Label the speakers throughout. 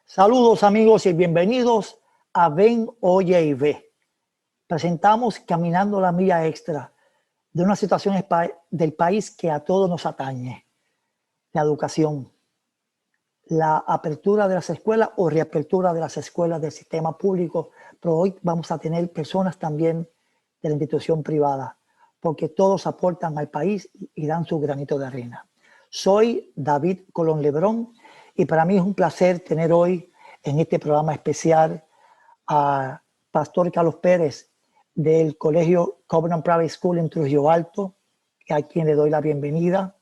Speaker 1: Saludos amigos y bienvenidos a Ven, Oye y Ve. Presentamos Caminando la Milla Extra de una situación del país que a todos nos atañe. La educación, la apertura de las escuelas o reapertura de las escuelas del sistema público, pero hoy vamos a tener personas también de la institución privada, porque todos aportan al país y dan su granito de arena. Soy David Colón Lebrón y para mí es un placer tener hoy en este programa especial a Pastor Carlos Pérez del Colegio Covenant Private School en Trujillo Alto, a quien le doy la bienvenida.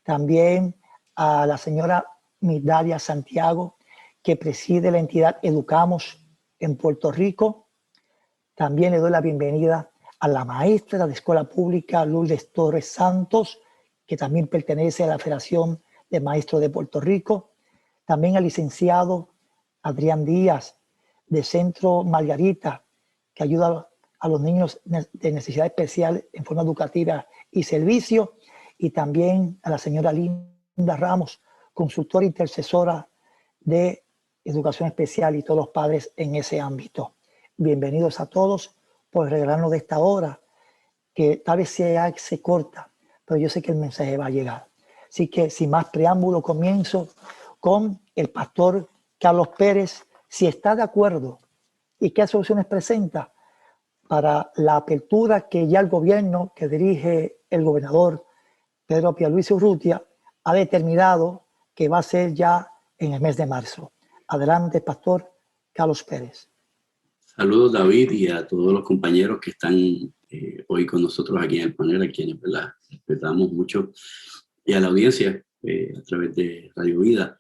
Speaker 1: También a la señora Migdalia Santiago, que preside la entidad Educamos en Puerto Rico. También le doy la bienvenida a la maestra de Escuela Pública Lourdes Torres Santos, que también pertenece a la Federación de Maestros de Puerto Rico. También al licenciado Adrián Díaz, de Centro Margarita, que ayuda a los niños de necesidad especial en forma educativa y servicio. Y también a la señora Linda Ramos, consultora intercesora de educación especial y todos los padres en ese ámbito. Bienvenidos a todos por regalarnos de esta hora, que tal vez se corta, pero yo sé que el mensaje va a llegar. Así que sin más preámbulo, comienzo con el pastor Carlos Pérez, si está de acuerdo y qué soluciones presenta para la apertura que ya el gobierno que dirige el gobernador Pedro Pierluisi Urrutia ha determinado que va a ser ya en el mes de marzo. Adelante, pastor Carlos Pérez.
Speaker 2: Saludos, David, y a todos los compañeros que están hoy con nosotros aquí en el panel, a quienes respetamos mucho, y a la audiencia a través de Radio Vida.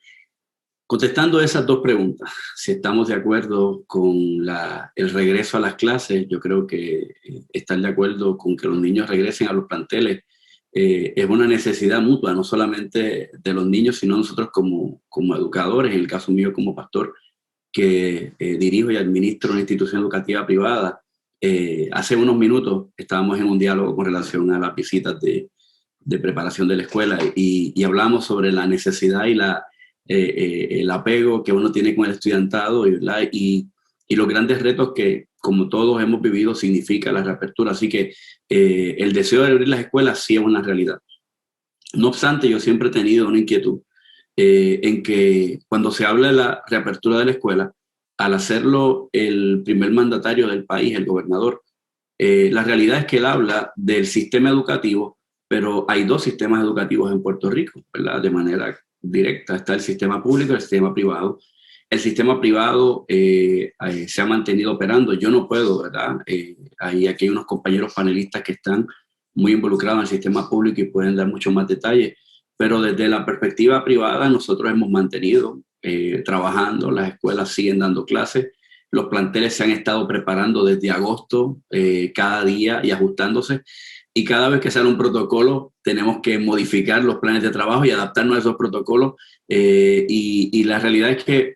Speaker 2: Contestando esas dos preguntas, si estamos de acuerdo con el regreso a las clases, yo creo que estar de acuerdo con que los niños regresen a los planteles es una necesidad mutua, no solamente de los niños, sino nosotros como educadores, en el caso mío como pastor, que dirijo y administro una institución educativa privada. Hace unos minutos estábamos en un diálogo con relación a las visitas de preparación de la escuela y hablamos sobre la necesidad y el apego que uno tiene con el estudiantado y los grandes retos que, como todos hemos vivido, significa la reapertura. Así que el deseo de abrir las escuelas sí es una realidad. No obstante, yo siempre he tenido una inquietud en que cuando se habla de la reapertura de la escuela, al hacerlo el primer mandatario del país, el gobernador, la realidad es que él habla del sistema educativo, pero hay dos sistemas educativos en Puerto Rico, ¿verdad? De manera directa está el sistema público y el sistema privado. El sistema privado se ha mantenido operando. Yo no puedo, ¿verdad? Aquí hay unos compañeros panelistas que están muy involucrados en el sistema público y pueden dar mucho más detalles. Pero desde la perspectiva privada nosotros hemos mantenido trabajando, las escuelas siguen dando clases, los planteles se han estado preparando desde agosto cada día y ajustándose, y cada vez que sale un protocolo tenemos que modificar los planes de trabajo y adaptarnos a esos protocolos y la realidad es que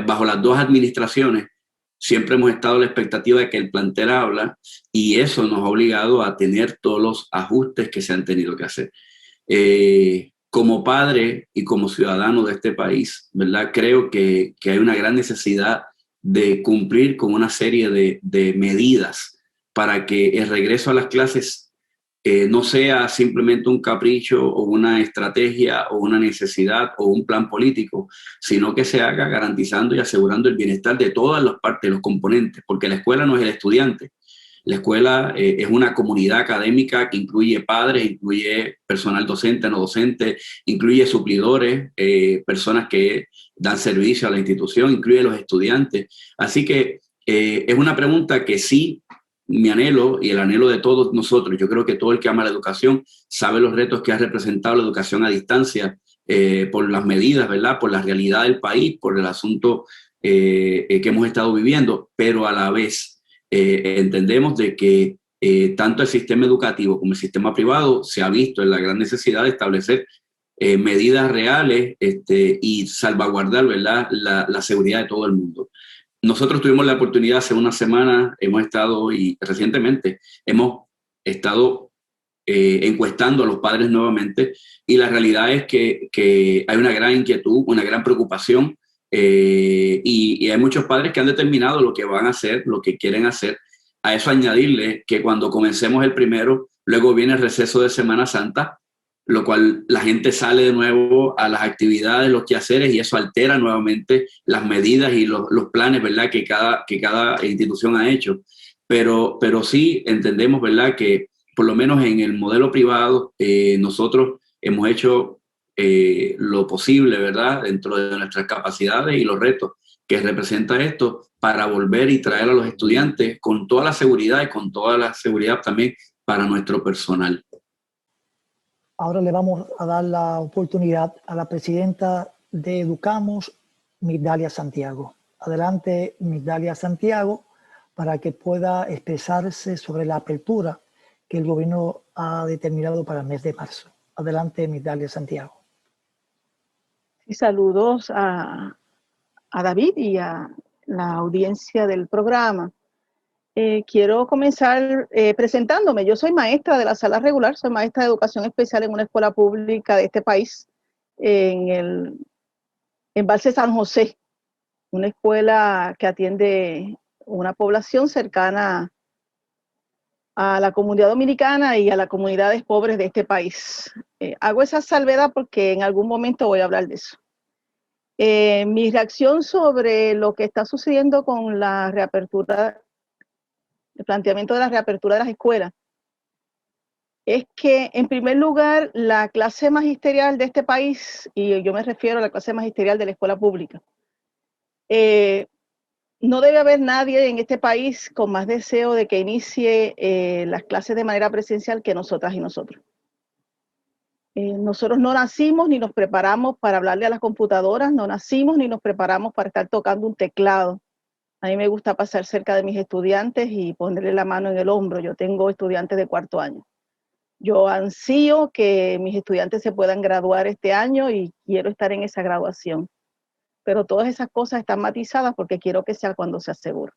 Speaker 2: bajo las dos administraciones siempre hemos estado en la expectativa de que el plantel habla y eso nos ha obligado a tener todos los ajustes que se han tenido que hacer. Como padre y como ciudadano de este país, ¿verdad? Creo que hay una gran necesidad de cumplir con una serie de medidas para que el regreso a las clases no sea simplemente un capricho o una estrategia o una necesidad o un plan político, sino que se haga garantizando y asegurando el bienestar de todas las partes, los componentes, porque la escuela no es el estudiante. La escuela es una comunidad académica que incluye padres, incluye personal docente, no docente, incluye suplidores, personas que dan servicio a la institución, incluye los estudiantes. Así que es una pregunta que sí, mi anhelo y el anhelo de todos nosotros, yo creo que todo el que ama la educación sabe los retos que ha representado la educación a distancia por las medidas, ¿verdad? Por la realidad del país, por el asunto que hemos estado viviendo, pero a la vez entendemos de que tanto el sistema educativo como el sistema privado se ha visto en la gran necesidad de establecer medidas reales y salvaguardar, ¿verdad? La seguridad de todo el mundo. nosotros tuvimos la oportunidad hace una semana, hemos estado y recientemente hemos estado encuestando a los padres nuevamente y la realidad es que hay una gran inquietud, una gran preocupación y hay muchos padres que han determinado lo que van a hacer, lo que quieren hacer. A eso añadirle que cuando comencemos el primero, luego viene el receso de Semana Santa, lo cual la gente sale de nuevo a las actividades, los quehaceres, y eso altera nuevamente las medidas y los planes, ¿verdad?, que cada institución ha hecho. Pero sí entendemos, ¿verdad?, que por lo menos en el modelo privado nosotros hemos hecho lo posible, ¿verdad?, dentro de nuestras capacidades y los retos que representa esto para volver y traer a los estudiantes con toda la seguridad y con toda la seguridad también para nuestro personal.
Speaker 1: Ahora le vamos a dar la oportunidad a la presidenta de Educamos, Migdalia Santiago. Adelante, Migdalia Santiago, para que pueda expresarse sobre la apertura que el gobierno ha determinado para el mes de marzo. Adelante, Migdalia Santiago.
Speaker 3: Y saludos a David y a la audiencia del programa. Quiero comenzar presentándome. Yo soy maestra de la sala regular, soy maestra de educación especial en una escuela pública de este país, en Valse San José, una escuela que atiende una población cercana a la comunidad dominicana y a las comunidades pobres de este país. Hago esa salvedad porque en algún momento voy a hablar de eso. Mi reacción sobre lo que está sucediendo con la reapertura, el planteamiento de la reapertura de las escuelas, es que en primer lugar la clase magisterial de este país, y yo me refiero a la clase magisterial de la escuela pública, no debe haber nadie en este país con más deseo de que inicie las clases de manera presencial que nosotras y nosotros. Nosotros no nacimos ni nos preparamos para hablarle a las computadoras, no nacimos ni nos preparamos para estar tocando un teclado. A mí me gusta pasar cerca de mis estudiantes y ponerle la mano en el hombro. Yo tengo estudiantes de cuarto año. Yo ansío que mis estudiantes se puedan graduar este año y quiero estar en esa graduación. Pero todas esas cosas están matizadas porque quiero que sea cuando se asegure.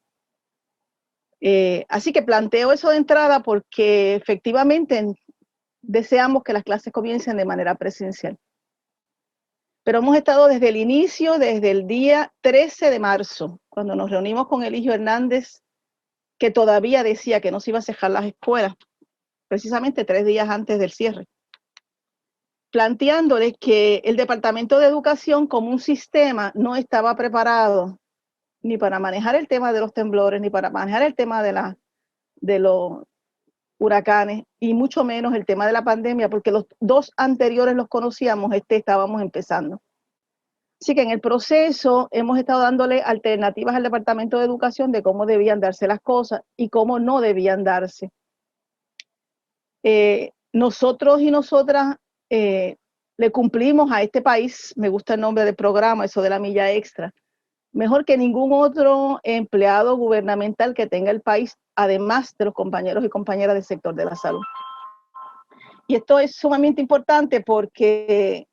Speaker 3: Así que planteo eso de entrada porque efectivamente deseamos que las clases comiencen de manera presencial. Pero hemos estado desde el inicio, desde el día 13 de marzo, cuando nos reunimos con Eligio Hernández, que todavía decía que no se iba a cerrar las escuelas, precisamente 3 días antes del cierre, planteándoles que el Departamento de Educación como un sistema no estaba preparado ni para manejar el tema de los temblores, ni para manejar el tema de los huracanes, y mucho menos el tema de la pandemia, porque los 2 anteriores los conocíamos, estábamos empezando. Así que en el proceso hemos estado dándole alternativas al Departamento de Educación de cómo debían darse las cosas y cómo no debían darse. Nosotros y nosotras le cumplimos a este país, me gusta el nombre del programa, eso de la milla extra, mejor que ningún otro empleado gubernamental que tenga el país, además de los compañeros y compañeras del sector de la salud. Y esto es sumamente importante porque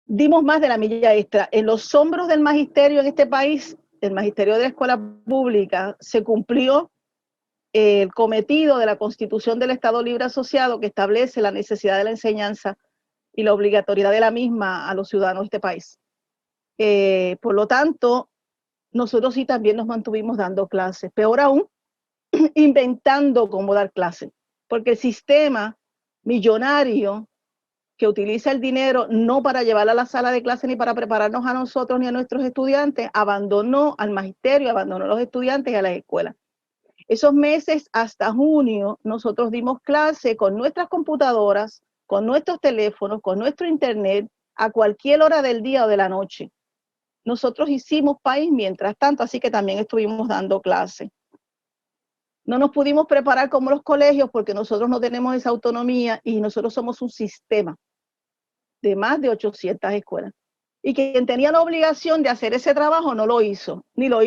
Speaker 3: dimos más de la milla extra. En los hombros del magisterio en este país, el magisterio de la escuela pública, se cumplió el cometido de la Constitución del Estado Libre Asociado, que establece la necesidad de la enseñanza y la obligatoriedad de la misma a los ciudadanos de este país. Por lo tanto, nosotros sí también nos mantuvimos dando clases, peor aún, inventando cómo dar clases, porque el sistema millonario que utiliza el dinero no para llevarla a la sala de clase ni para prepararnos a nosotros ni a nuestros estudiantes, abandonó al magisterio, abandonó a los estudiantes y a las escuelas. Esos meses hasta junio nosotros dimos clase con nuestras computadoras, con nuestros teléfonos, con nuestro internet, a cualquier hora del día o de la noche. Nosotros hicimos país mientras tanto, así que también estuvimos dando clase. No nos pudimos preparar como los colegios porque nosotros no tenemos esa autonomía y nosotros somos un sistema de más de 800 escuelas. Y quien tenía la obligación de hacer ese trabajo no lo hizo, ni lo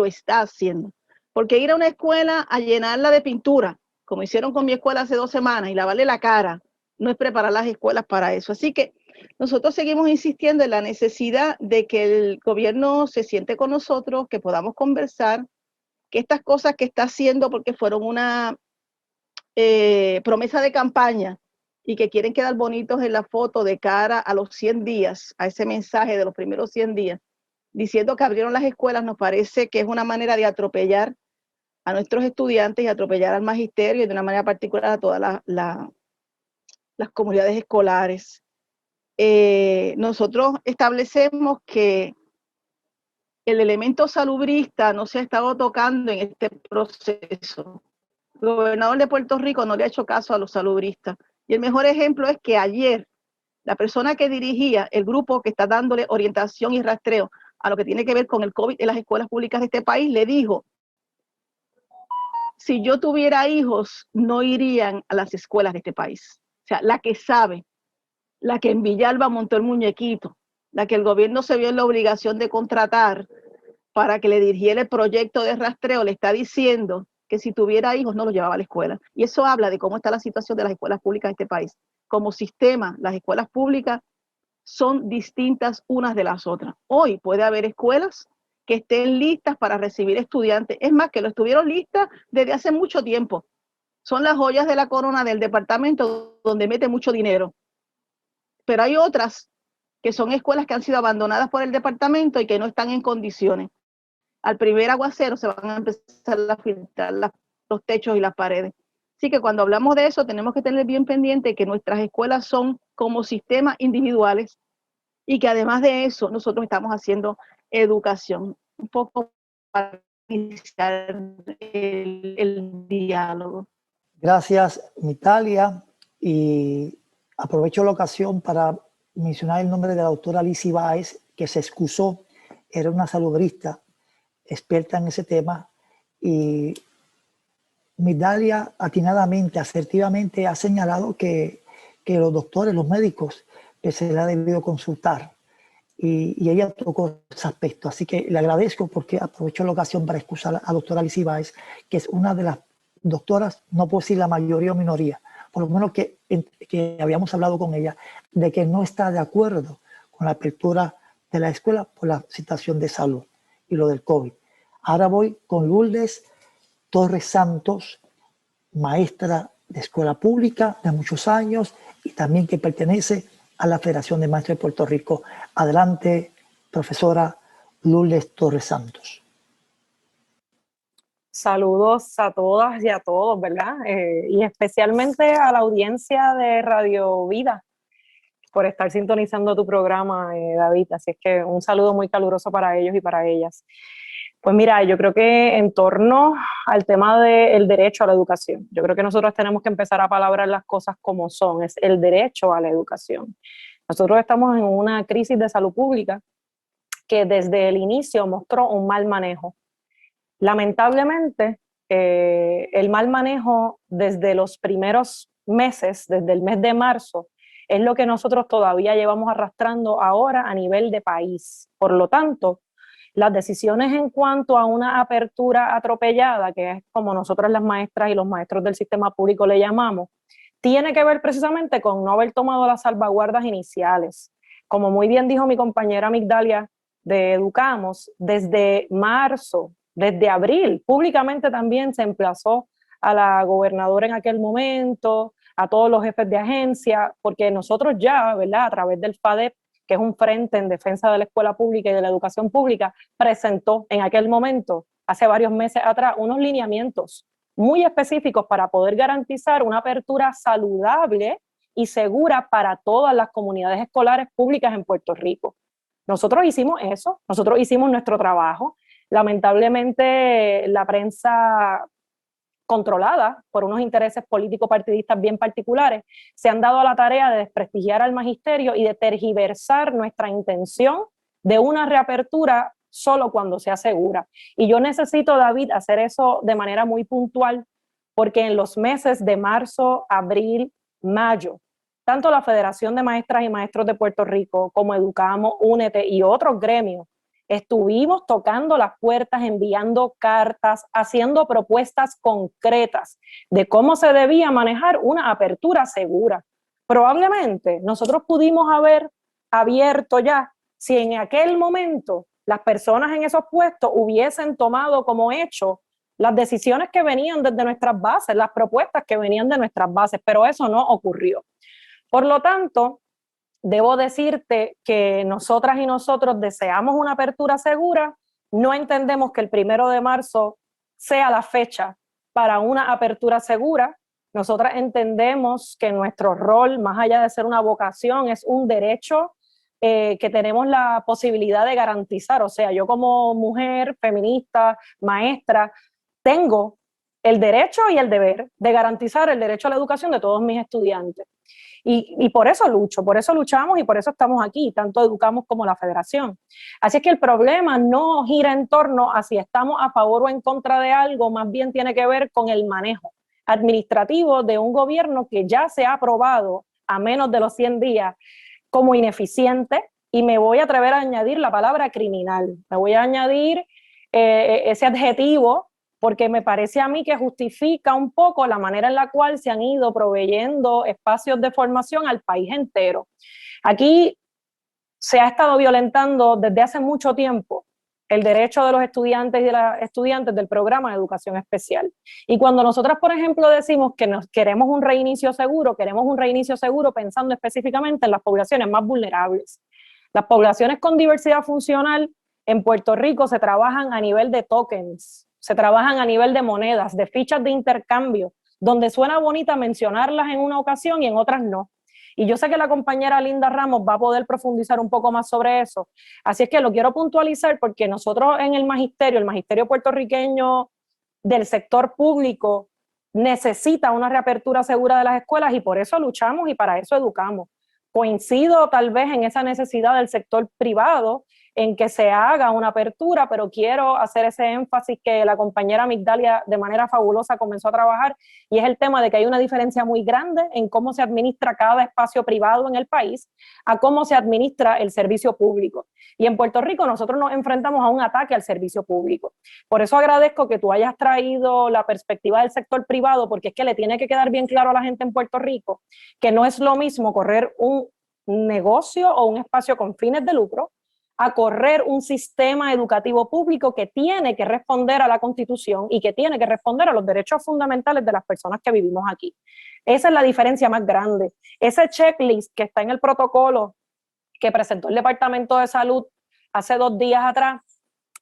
Speaker 3: está haciendo. Porque ir a una escuela a llenarla de pintura, como hicieron con mi escuela hace 2 semanas, y lavarle la cara, no es preparar las escuelas para eso. Así que Nosotros seguimos insistiendo en la necesidad de que el gobierno se siente con nosotros, que podamos conversar, que estas cosas que está haciendo, porque fueron una promesa de campaña y que quieren quedar bonitos en la foto de cara a los 100 días, a ese mensaje de los primeros 100 días, diciendo que abrieron las escuelas, nos parece que es una manera de atropellar a nuestros estudiantes y atropellar al magisterio y de una manera particular a todas las comunidades escolares. Nosotros establecemos que el elemento salubrista no se ha estado tocando en este proceso. El gobernador de Puerto Rico no le ha hecho caso a los salubristas. Y el mejor ejemplo es que ayer la persona que dirigía el grupo que está dándole orientación y rastreo a lo que tiene que ver con el COVID en las escuelas públicas de este país, le dijo: si yo tuviera hijos, no irían a las escuelas de este país. O sea, la que sabe, la que en Villalba montó el muñequito, la que el gobierno se vio en la obligación de contratar para que le dirigiera el proyecto de rastreo, le está diciendo que si tuviera hijos no los llevaba a la escuela. Y eso habla de cómo está la situación de las escuelas públicas en este país. Como sistema, las escuelas públicas son distintas unas de las otras. Hoy puede haber escuelas que estén listas para recibir estudiantes. Es más, que lo estuvieron listas desde hace mucho tiempo. Son las joyas de la corona del departamento donde mete mucho dinero. Pero hay otras que son escuelas que han sido abandonadas por el departamento y que no están en condiciones. Al primer aguacero se van a empezar a filtrar los techos y las paredes. Así que cuando hablamos de eso tenemos que tener bien pendiente que nuestras escuelas son como sistemas individuales y que además de eso nosotros estamos haciendo educación. Un poco para iniciar el diálogo.
Speaker 1: Gracias, Mitalia. Y aprovecho la ocasión para mencionar el nombre de la doctora Lizzie Báez, que se excusó, era una salubrista experta en ese tema, y Mitalia atinadamente, asertivamente ha señalado que los doctores, los médicos, que se le ha debido consultar, y ella tocó ese aspecto. Así que le agradezco, porque aprovecho la ocasión para excusar a la doctora Lizzie Báez, que es una de las doctoras, no puedo decir la mayoría o minoría, por lo menos que habíamos hablado con ella, de que no está de acuerdo con la apertura de la escuela por la situación de salud y lo del COVID. Ahora voy con Lourdes Torres Santos, maestra de escuela pública de muchos años y también que pertenece a la Federación de Maestros de Puerto Rico. Adelante, profesora Lourdes Torres Santos.
Speaker 4: Saludos a todas y a todos, ¿verdad? Y especialmente a la audiencia de Radio Vida por estar sintonizando tu programa, David. Así es que un saludo muy caluroso para ellos y para ellas. Pues mira, yo creo que en torno al tema del derecho a la educación, yo creo que nosotros tenemos que empezar a palabrar las cosas como son, es el derecho a la educación. Nosotros estamos en una crisis de salud pública que desde el inicio mostró un mal manejo. Lamentablemente, el mal manejo desde los primeros meses, desde el mes de marzo, es lo que nosotros todavía llevamos arrastrando ahora a nivel de país. Por lo tanto, las decisiones en cuanto a una apertura atropellada, que es como nosotros las maestras y los maestros del sistema público le llamamos, tiene que ver precisamente con no haber tomado las salvaguardas iniciales. Como muy bien dijo mi compañera Migdalia de Educamos, desde marzo, desde abril, públicamente también se emplazó a la gobernadora en aquel momento, a todos los jefes de agencia, porque nosotros ya, ¿verdad?, a través del FADEP, que es un frente en defensa de la escuela pública y de la educación pública, presentó en aquel momento, hace varios meses atrás, unos lineamientos muy específicos para poder garantizar una apertura saludable y segura para todas las comunidades escolares públicas en Puerto Rico. Nosotros hicimos eso, nosotros hicimos nuestro trabajo. Lamentablemente la prensa controlada por unos intereses político-partidistas bien particulares, se han dado a la tarea de desprestigiar al magisterio y de tergiversar nuestra intención de una reapertura solo cuando sea segura. Y yo necesito, David, hacer eso de manera muy puntual, porque en los meses de marzo, abril, mayo, tanto la Federación de Maestras y Maestros de Puerto Rico como Educamos, Únete y otros gremios, estuvimos tocando las puertas, enviando cartas, haciendo propuestas concretas de cómo se debía manejar una apertura segura. Probablemente nosotros pudimos haber abierto ya, si en aquel momento las personas en esos puestos hubiesen tomado como hecho las decisiones que venían desde nuestras bases, las propuestas que venían de nuestras bases, pero eso no ocurrió. Por lo tanto, debo decirte que nosotras y nosotros deseamos una apertura segura, no entendemos que el 1 de marzo sea la fecha para una apertura segura. Nosotras entendemos que nuestro rol, más allá de ser una vocación, es un derecho que tenemos la posibilidad de garantizar. O sea, yo como mujer, feminista, maestra, tengo el derecho y el deber de garantizar el derecho a la educación de todos mis estudiantes. Y por eso lucho, por eso luchamos y por eso estamos aquí, tanto Educamos como la Federación. Así es que el problema no gira en torno a si estamos a favor o en contra de algo, más bien tiene que ver con el manejo administrativo de un gobierno que ya se ha aprobado a menos de los 100 días como ineficiente, y me voy a atrever a añadir la palabra criminal, me voy a añadir ese adjetivo, porque me parece a mí que justifica un poco la manera en la cual se han ido proveyendo espacios de formación al país entero. Aquí se ha estado violentando desde hace mucho tiempo el derecho de los estudiantes y de las estudiantes del programa de educación especial. Y cuando nosotras, por ejemplo, decimos que queremos un reinicio seguro pensando específicamente en las poblaciones más vulnerables. Las poblaciones con diversidad funcional en Puerto Rico se trabajan a nivel de tokens, se trabajan a nivel de monedas, de fichas de intercambio, donde suena bonita mencionarlas en una ocasión y en otras no. Y yo sé que la compañera Linda Ramos va a poder profundizar un poco más sobre eso. Así es que lo quiero puntualizar porque nosotros en el magisterio puertorriqueño del sector público necesita una reapertura segura de las escuelas y por eso luchamos y para eso educamos. Coincido tal vez en esa necesidad del sector privado en que se haga una apertura, pero quiero hacer ese énfasis que la compañera Migdalia de manera fabulosa comenzó a trabajar, y es el tema de que hay una diferencia muy grande en cómo se administra cada espacio privado en el país a cómo se administra el servicio público. Y en Puerto Rico nosotros nos enfrentamos a un ataque al servicio público. Por eso agradezco que tú hayas traído la perspectiva del sector privado, porque es que le tiene que quedar bien claro a la gente en Puerto Rico que no es lo mismo correr un negocio o un espacio con fines de lucro a correr un sistema educativo público que tiene que responder a la Constitución y que tiene que responder a los derechos fundamentales de las personas que vivimos aquí. Esa es la diferencia más grande. Ese checklist que está en el protocolo que presentó el Departamento de Salud hace 2 días atrás,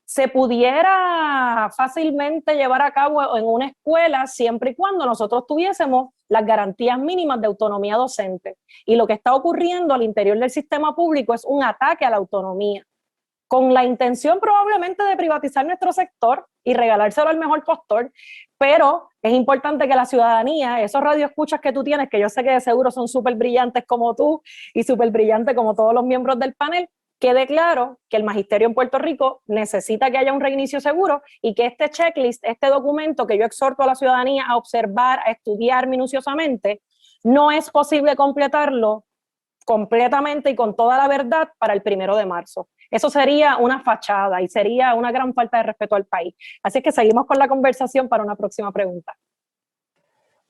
Speaker 4: se pudiera fácilmente llevar a cabo en una escuela siempre y cuando nosotros tuviésemos las garantías mínimas de autonomía docente. Y lo que está ocurriendo al interior del sistema público es un ataque a la autonomía, con la intención probablemente de privatizar nuestro sector y regalárselo al mejor postor, pero es importante que la ciudadanía, esos radioescuchas que tú tienes, que yo sé que de seguro son súper brillantes como tú y súper brillantes como todos los miembros del panel, quede claro que el magisterio en Puerto Rico necesita que haya un reinicio seguro y que este checklist, este documento que yo exhorto a la ciudadanía a observar, a estudiar minuciosamente, no es posible completarlo completamente y con toda la verdad para el 1 de marzo. Eso sería una fachada y sería una gran falta de respeto al país. Así que seguimos con la conversación para una próxima pregunta.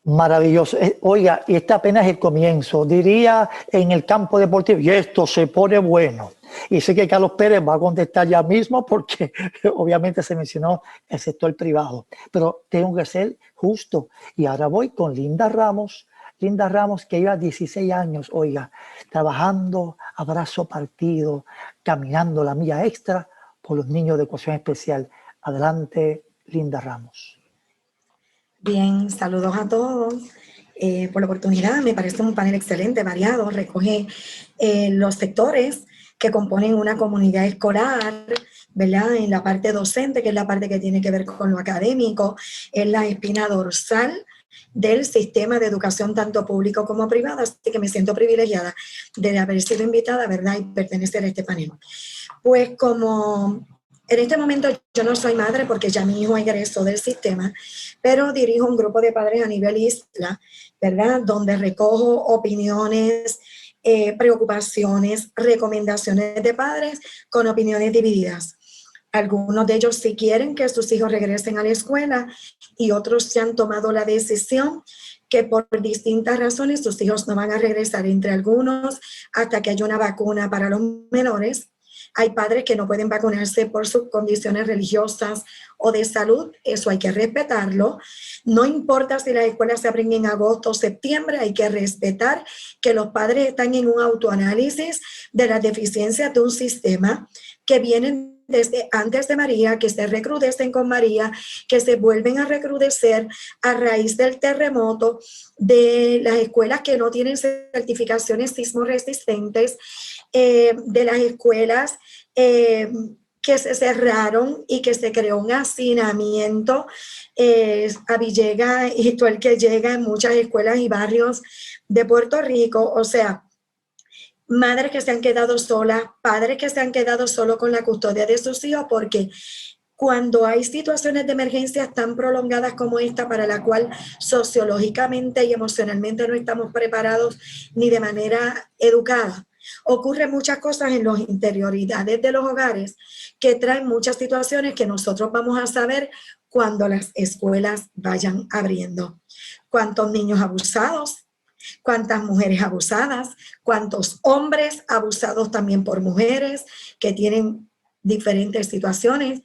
Speaker 1: Maravilloso. Oiga, y este apenas es el comienzo. Diría en el campo deportivo, y esto se pone bueno. Y sé que Carlos Pérez va a contestar ya mismo porque obviamente se mencionó el sector privado. Pero tengo que ser justo. Y ahora voy con Linda Ramos. Linda Ramos, que lleva 16 años, oiga, trabajando a brazo partido, caminando la milla extra por los niños de educación especial. Adelante, Linda Ramos.
Speaker 5: Bien, saludos a todos por la oportunidad. Me parece un panel excelente, variado. Recoge los sectores que componen una comunidad escolar, ¿verdad? En la parte docente, que es la parte que tiene que ver con lo académico, es la espina dorsal del sistema de educación tanto público como privado, así que me siento privilegiada de haber sido invitada, ¿verdad? Y pertenecer a este panel. Pues como en este momento yo no soy madre porque ya mi hijo egresó del sistema, pero dirijo un grupo de padres a nivel isla, ¿verdad? Donde recojo opiniones, preocupaciones, recomendaciones de padres con opiniones divididas. Algunos de ellos sí quieren que sus hijos regresen a la escuela y otros se han tomado la decisión que por distintas razones sus hijos no van a regresar, entre algunos hasta que haya una vacuna para los menores. Hay padres que no pueden vacunarse por sus condiciones religiosas o de salud, eso hay que respetarlo. No importa si las escuelas se abren en agosto o septiembre, hay que respetar que los padres están en un autoanálisis de las deficiencias de un sistema que vienen desde antes de María, que se recrudecen con María, que se vuelven a recrudecer a raíz del terremoto, de las escuelas que no tienen certificaciones sismoresistentes, de las escuelas que se cerraron y que se creó un hacinamiento a Villegas y todo el que llega en muchas escuelas y barrios de Puerto Rico. O sea, madres que se han quedado solas, padres que se han quedado solos con la custodia de sus hijos, porque cuando hay situaciones de emergencia tan prolongadas como esta, para la cual sociológicamente y emocionalmente no estamos preparados ni de manera educada, ocurren muchas cosas en las interioridades de los hogares que traen muchas situaciones que nosotros vamos a saber cuando las escuelas vayan abriendo. ¿Cuántos niños abusados? ¿Cuántas mujeres abusadas? ¿Cuántos hombres abusados también por mujeres que tienen diferentes situaciones?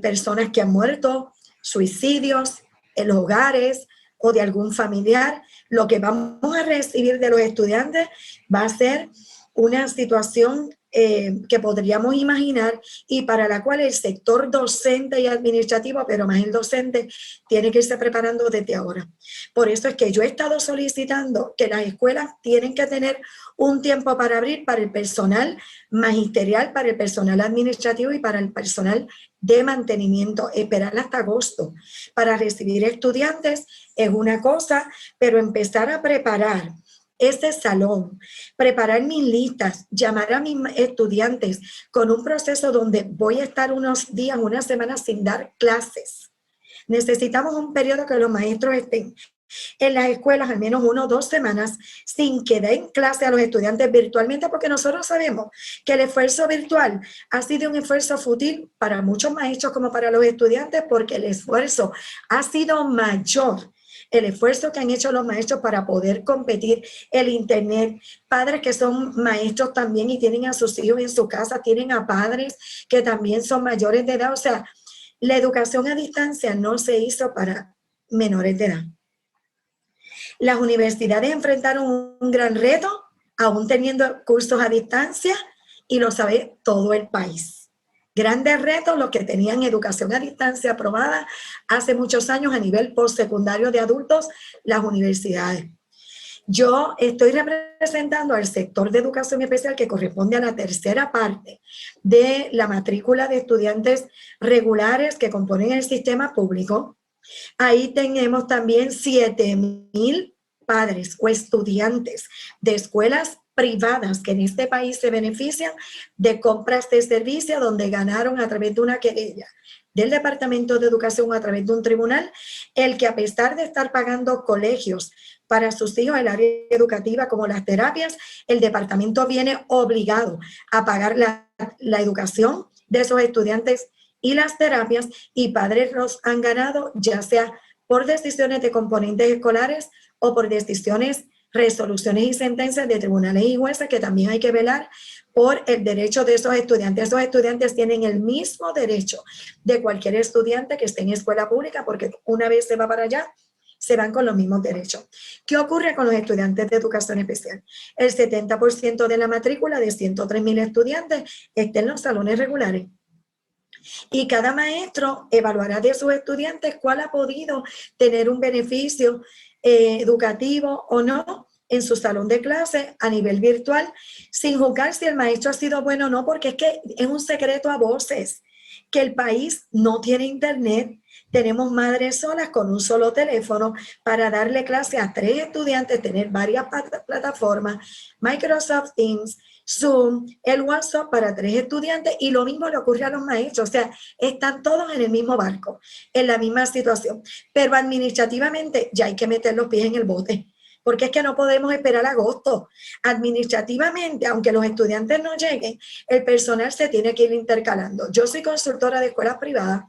Speaker 5: Personas que han muerto, suicidios en los hogares o de algún familiar. Lo que vamos a recibir de los estudiantes va a ser una situación que podríamos imaginar y para la cual el sector docente y administrativo, pero más el docente, tiene que irse preparando desde ahora. Por eso es que yo he estado solicitando que las escuelas tienen que tener un tiempo para abrir para el personal magisterial, para el personal administrativo y para el personal de mantenimiento. Esperar hasta agosto para recibir estudiantes es una cosa, pero empezar a preparar ese salón, preparar mis listas, llamar a mis estudiantes con un proceso donde voy a estar unos días, unas semanas sin dar clases. Necesitamos un periodo que los maestros estén en las escuelas al menos 1 o 2 semanas sin que den clase a los estudiantes virtualmente, porque nosotros sabemos que el esfuerzo virtual ha sido un esfuerzo fútil para muchos maestros como para los estudiantes, porque el esfuerzo ha sido mayor. El esfuerzo que han hecho los maestros para poder competir, el internet, padres que son maestros también y tienen a sus hijos en su casa, tienen a padres que también son mayores de edad. O sea, la educación a distancia no se hizo para menores de edad. Las universidades enfrentaron un gran reto, aún teniendo cursos a distancia, y lo sabe todo el país. Grandes retos los que tenían educación a distancia aprobada hace muchos años a nivel postsecundario de adultos, las universidades. Yo estoy representando al sector de educación especial que corresponde a la tercera parte de la matrícula de estudiantes regulares que componen el sistema público. Ahí tenemos también 7,000 padres o estudiantes de escuelas privadas que en este país se benefician de compras de servicio donde ganaron a través de una querella del Departamento de Educación a través de un tribunal, el que a pesar de estar pagando colegios para sus hijos, el área educativa como las terapias, el departamento viene obligado a pagar la educación de esos estudiantes y las terapias, y padres los han ganado ya sea por decisiones de componentes escolares o por decisiones, resoluciones y sentencias de tribunales y jueces, que también hay que velar por el derecho de esos estudiantes. Esos estudiantes tienen el mismo derecho de cualquier estudiante que esté en escuela pública, porque una vez se va para allá, se van con los mismos derechos. ¿Qué ocurre con los estudiantes de educación especial? El 70% de la matrícula de 103,000 estudiantes está en los salones regulares. Y cada maestro evaluará de sus estudiantes cuál ha podido tener un beneficio educativo o no en su salón de clase a nivel virtual, sin juzgar si el maestro ha sido bueno o no, porque es que es un secreto a voces que el país no tiene internet. Tenemos madres solas con un solo teléfono para darle clase a 3 estudiantes, tener varias plataformas, Microsoft Teams, Zoom, el WhatsApp para 3 estudiantes, y lo mismo le ocurre a los maestros. O sea, están todos en el mismo barco, en la misma situación. Pero administrativamente ya hay que meter los pies en el bote, porque es que no podemos esperar agosto. Administrativamente, aunque los estudiantes no lleguen, el personal se tiene que ir intercalando. Yo soy consultora de escuelas privadas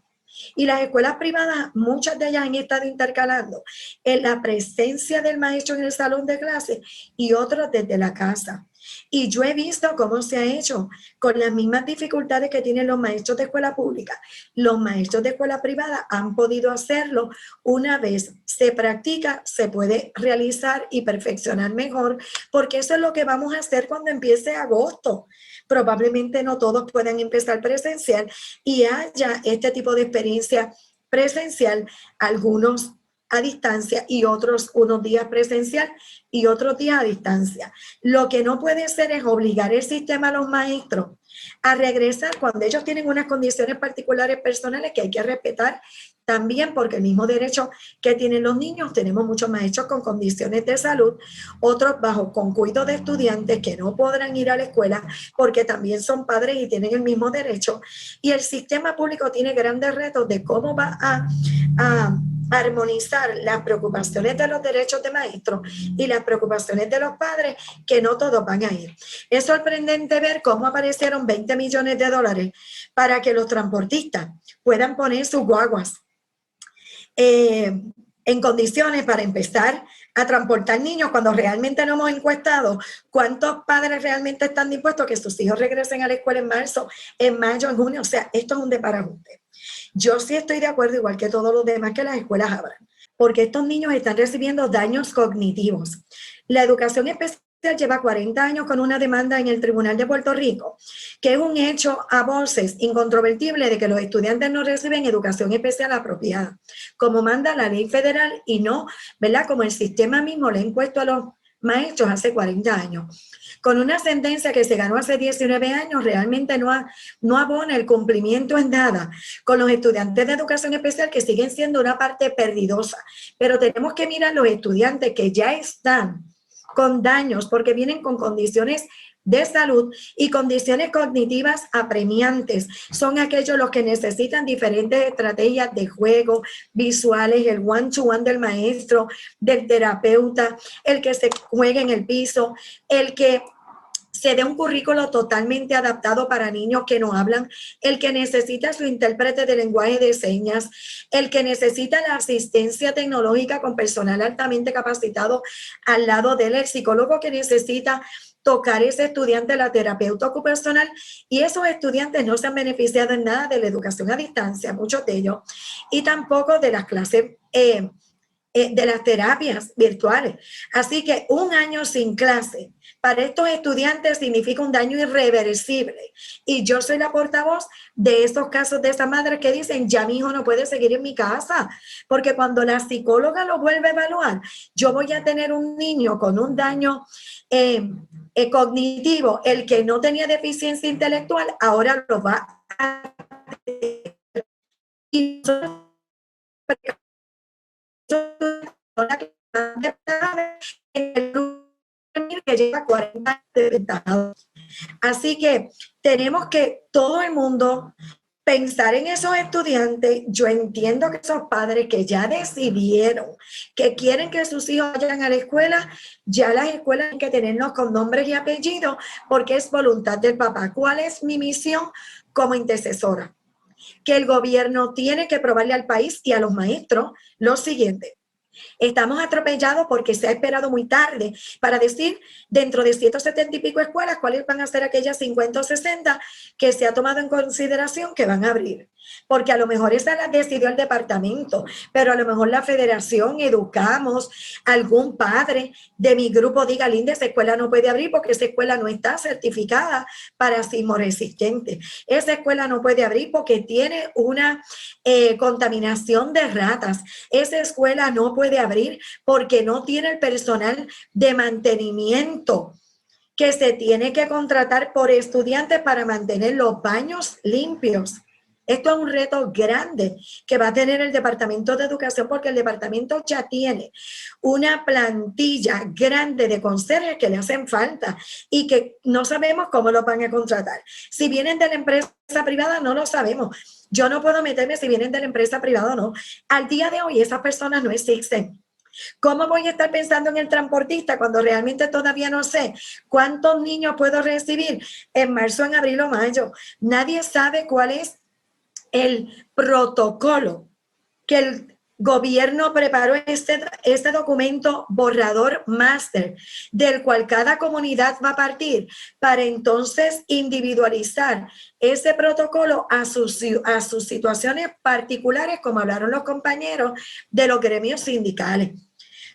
Speaker 5: y las escuelas privadas, muchas de ellas han estado intercalando en la presencia del maestro en el salón de clase y otros desde la casa. Y yo he visto cómo se ha hecho con las mismas dificultades que tienen los maestros de escuela pública. Los maestros de escuela privada han podido hacerlo. Una vez se practica, se puede realizar y perfeccionar mejor, porque eso es lo que vamos a hacer cuando empiece agosto. Probablemente no todos puedan empezar presencial y haya este tipo de experiencia presencial, algunos a distancia y otros unos días presencial y otros días a distancia. Lo que no puede ser es obligar el sistema a los maestros a regresar cuando ellos tienen unas condiciones particulares personales que hay que respetar también, porque el mismo derecho que tienen los niños, tenemos muchos maestros con condiciones de salud, otros bajo con cuidado de estudiantes que no podrán ir a la escuela porque también son padres y tienen el mismo derecho. Y el sistema público tiene grandes retos de cómo va a armonizar las preocupaciones de los derechos de maestros y las preocupaciones de los padres, que no todos van a ir. Es sorprendente ver cómo aparecieron 20 millones de dólares para que los transportistas puedan poner sus guaguas en condiciones para empezar a transportar niños, cuando realmente no hemos encuestado cuántos padres realmente están dispuestos a que sus hijos regresen a la escuela en marzo, en mayo, en junio. O sea, esto es un desbarajuste. Yo sí estoy de acuerdo, igual que todos los demás, que las escuelas abran, porque estos niños están recibiendo daños cognitivos. La educación especial lleva 40 años con una demanda en el Tribunal de Puerto Rico, que es un hecho a voces incontrovertible de que los estudiantes no reciben educación especial apropiada, como manda la ley federal y no, ¿verdad?, como el sistema mismo le ha impuesto a los maestros hace 40 años. Con una sentencia que se ganó hace 19 años, realmente no abona el cumplimiento en nada con los estudiantes de educación especial, que siguen siendo una parte perdidosa. Pero tenemos que mirar los estudiantes que ya están con daños porque vienen con condiciones de salud y condiciones cognitivas apremiantes. Son aquellos los que necesitan diferentes estrategias de juego, visuales, el one-to-one del maestro, del terapeuta, el que se juegue en el piso, el que se dé un currículo totalmente adaptado para niños que no hablan, el que necesita su intérprete de lenguaje de señas, el que necesita la asistencia tecnológica con personal altamente capacitado al lado de él, el psicólogo que necesita tocar ese estudiante, la terapeuta ocupacional, y esos estudiantes no se han beneficiado en nada de la educación a distancia, muchos de ellos, y tampoco de las clases de las terapias virtuales. Así que un año sin clase para estos estudiantes significa un daño irreversible. Y yo soy la portavoz de esos casos de esas madres que dicen, ya mi hijo no puede seguir en mi casa, porque cuando la psicóloga lo vuelve a evaluar, yo voy a tener un niño con un daño cognitivo. El que no tenía deficiencia intelectual ahora lo va a tener. Y que lleva 40 años de ventaja. Así que tenemos que todo el mundo pensar en esos estudiantes. Yo entiendo que esos padres que ya decidieron que quieren que sus hijos vayan a la escuela, ya las escuelas tienen que tenernos con nombres y apellidos porque es voluntad del papá. ¿Cuál es mi misión como intercesora? Que el gobierno tiene que probarle al país y a los maestros lo siguiente. Estamos atropellados porque se ha esperado muy tarde para decir dentro de 170 y pico escuelas cuáles van a ser aquellas 50 o 60 que se ha tomado en consideración que van a abrir. Porque a lo mejor esa la decidió el departamento, pero a lo mejor la federación, educamos, algún padre de mi grupo diga, Linda, esa escuela no puede abrir porque esa escuela no está certificada para sismo resistente. Esa escuela no puede abrir porque tiene una contaminación de ratas. Esa escuela no puede abrir porque no tiene el personal de mantenimiento que se tiene que contratar por estudiantes para mantener los baños limpios. Esto es un reto grande que va a tener el Departamento de Educación porque el departamento ya tiene una plantilla grande de conserjes que le hacen falta y que no sabemos cómo los van a contratar. Si vienen de la empresa privada, no lo sabemos. Yo no puedo meterme si vienen de la empresa privada o no. Al día de hoy esas personas no existen. ¿Cómo voy a estar pensando en el transportista cuando realmente todavía no sé cuántos niños puedo recibir en marzo, en abril o mayo? Nadie sabe cuál es el protocolo que el gobierno preparó este documento borrador máster, del cual cada comunidad va a partir para entonces individualizar ese protocolo a sus situaciones particulares, como hablaron los compañeros de los gremios sindicales. O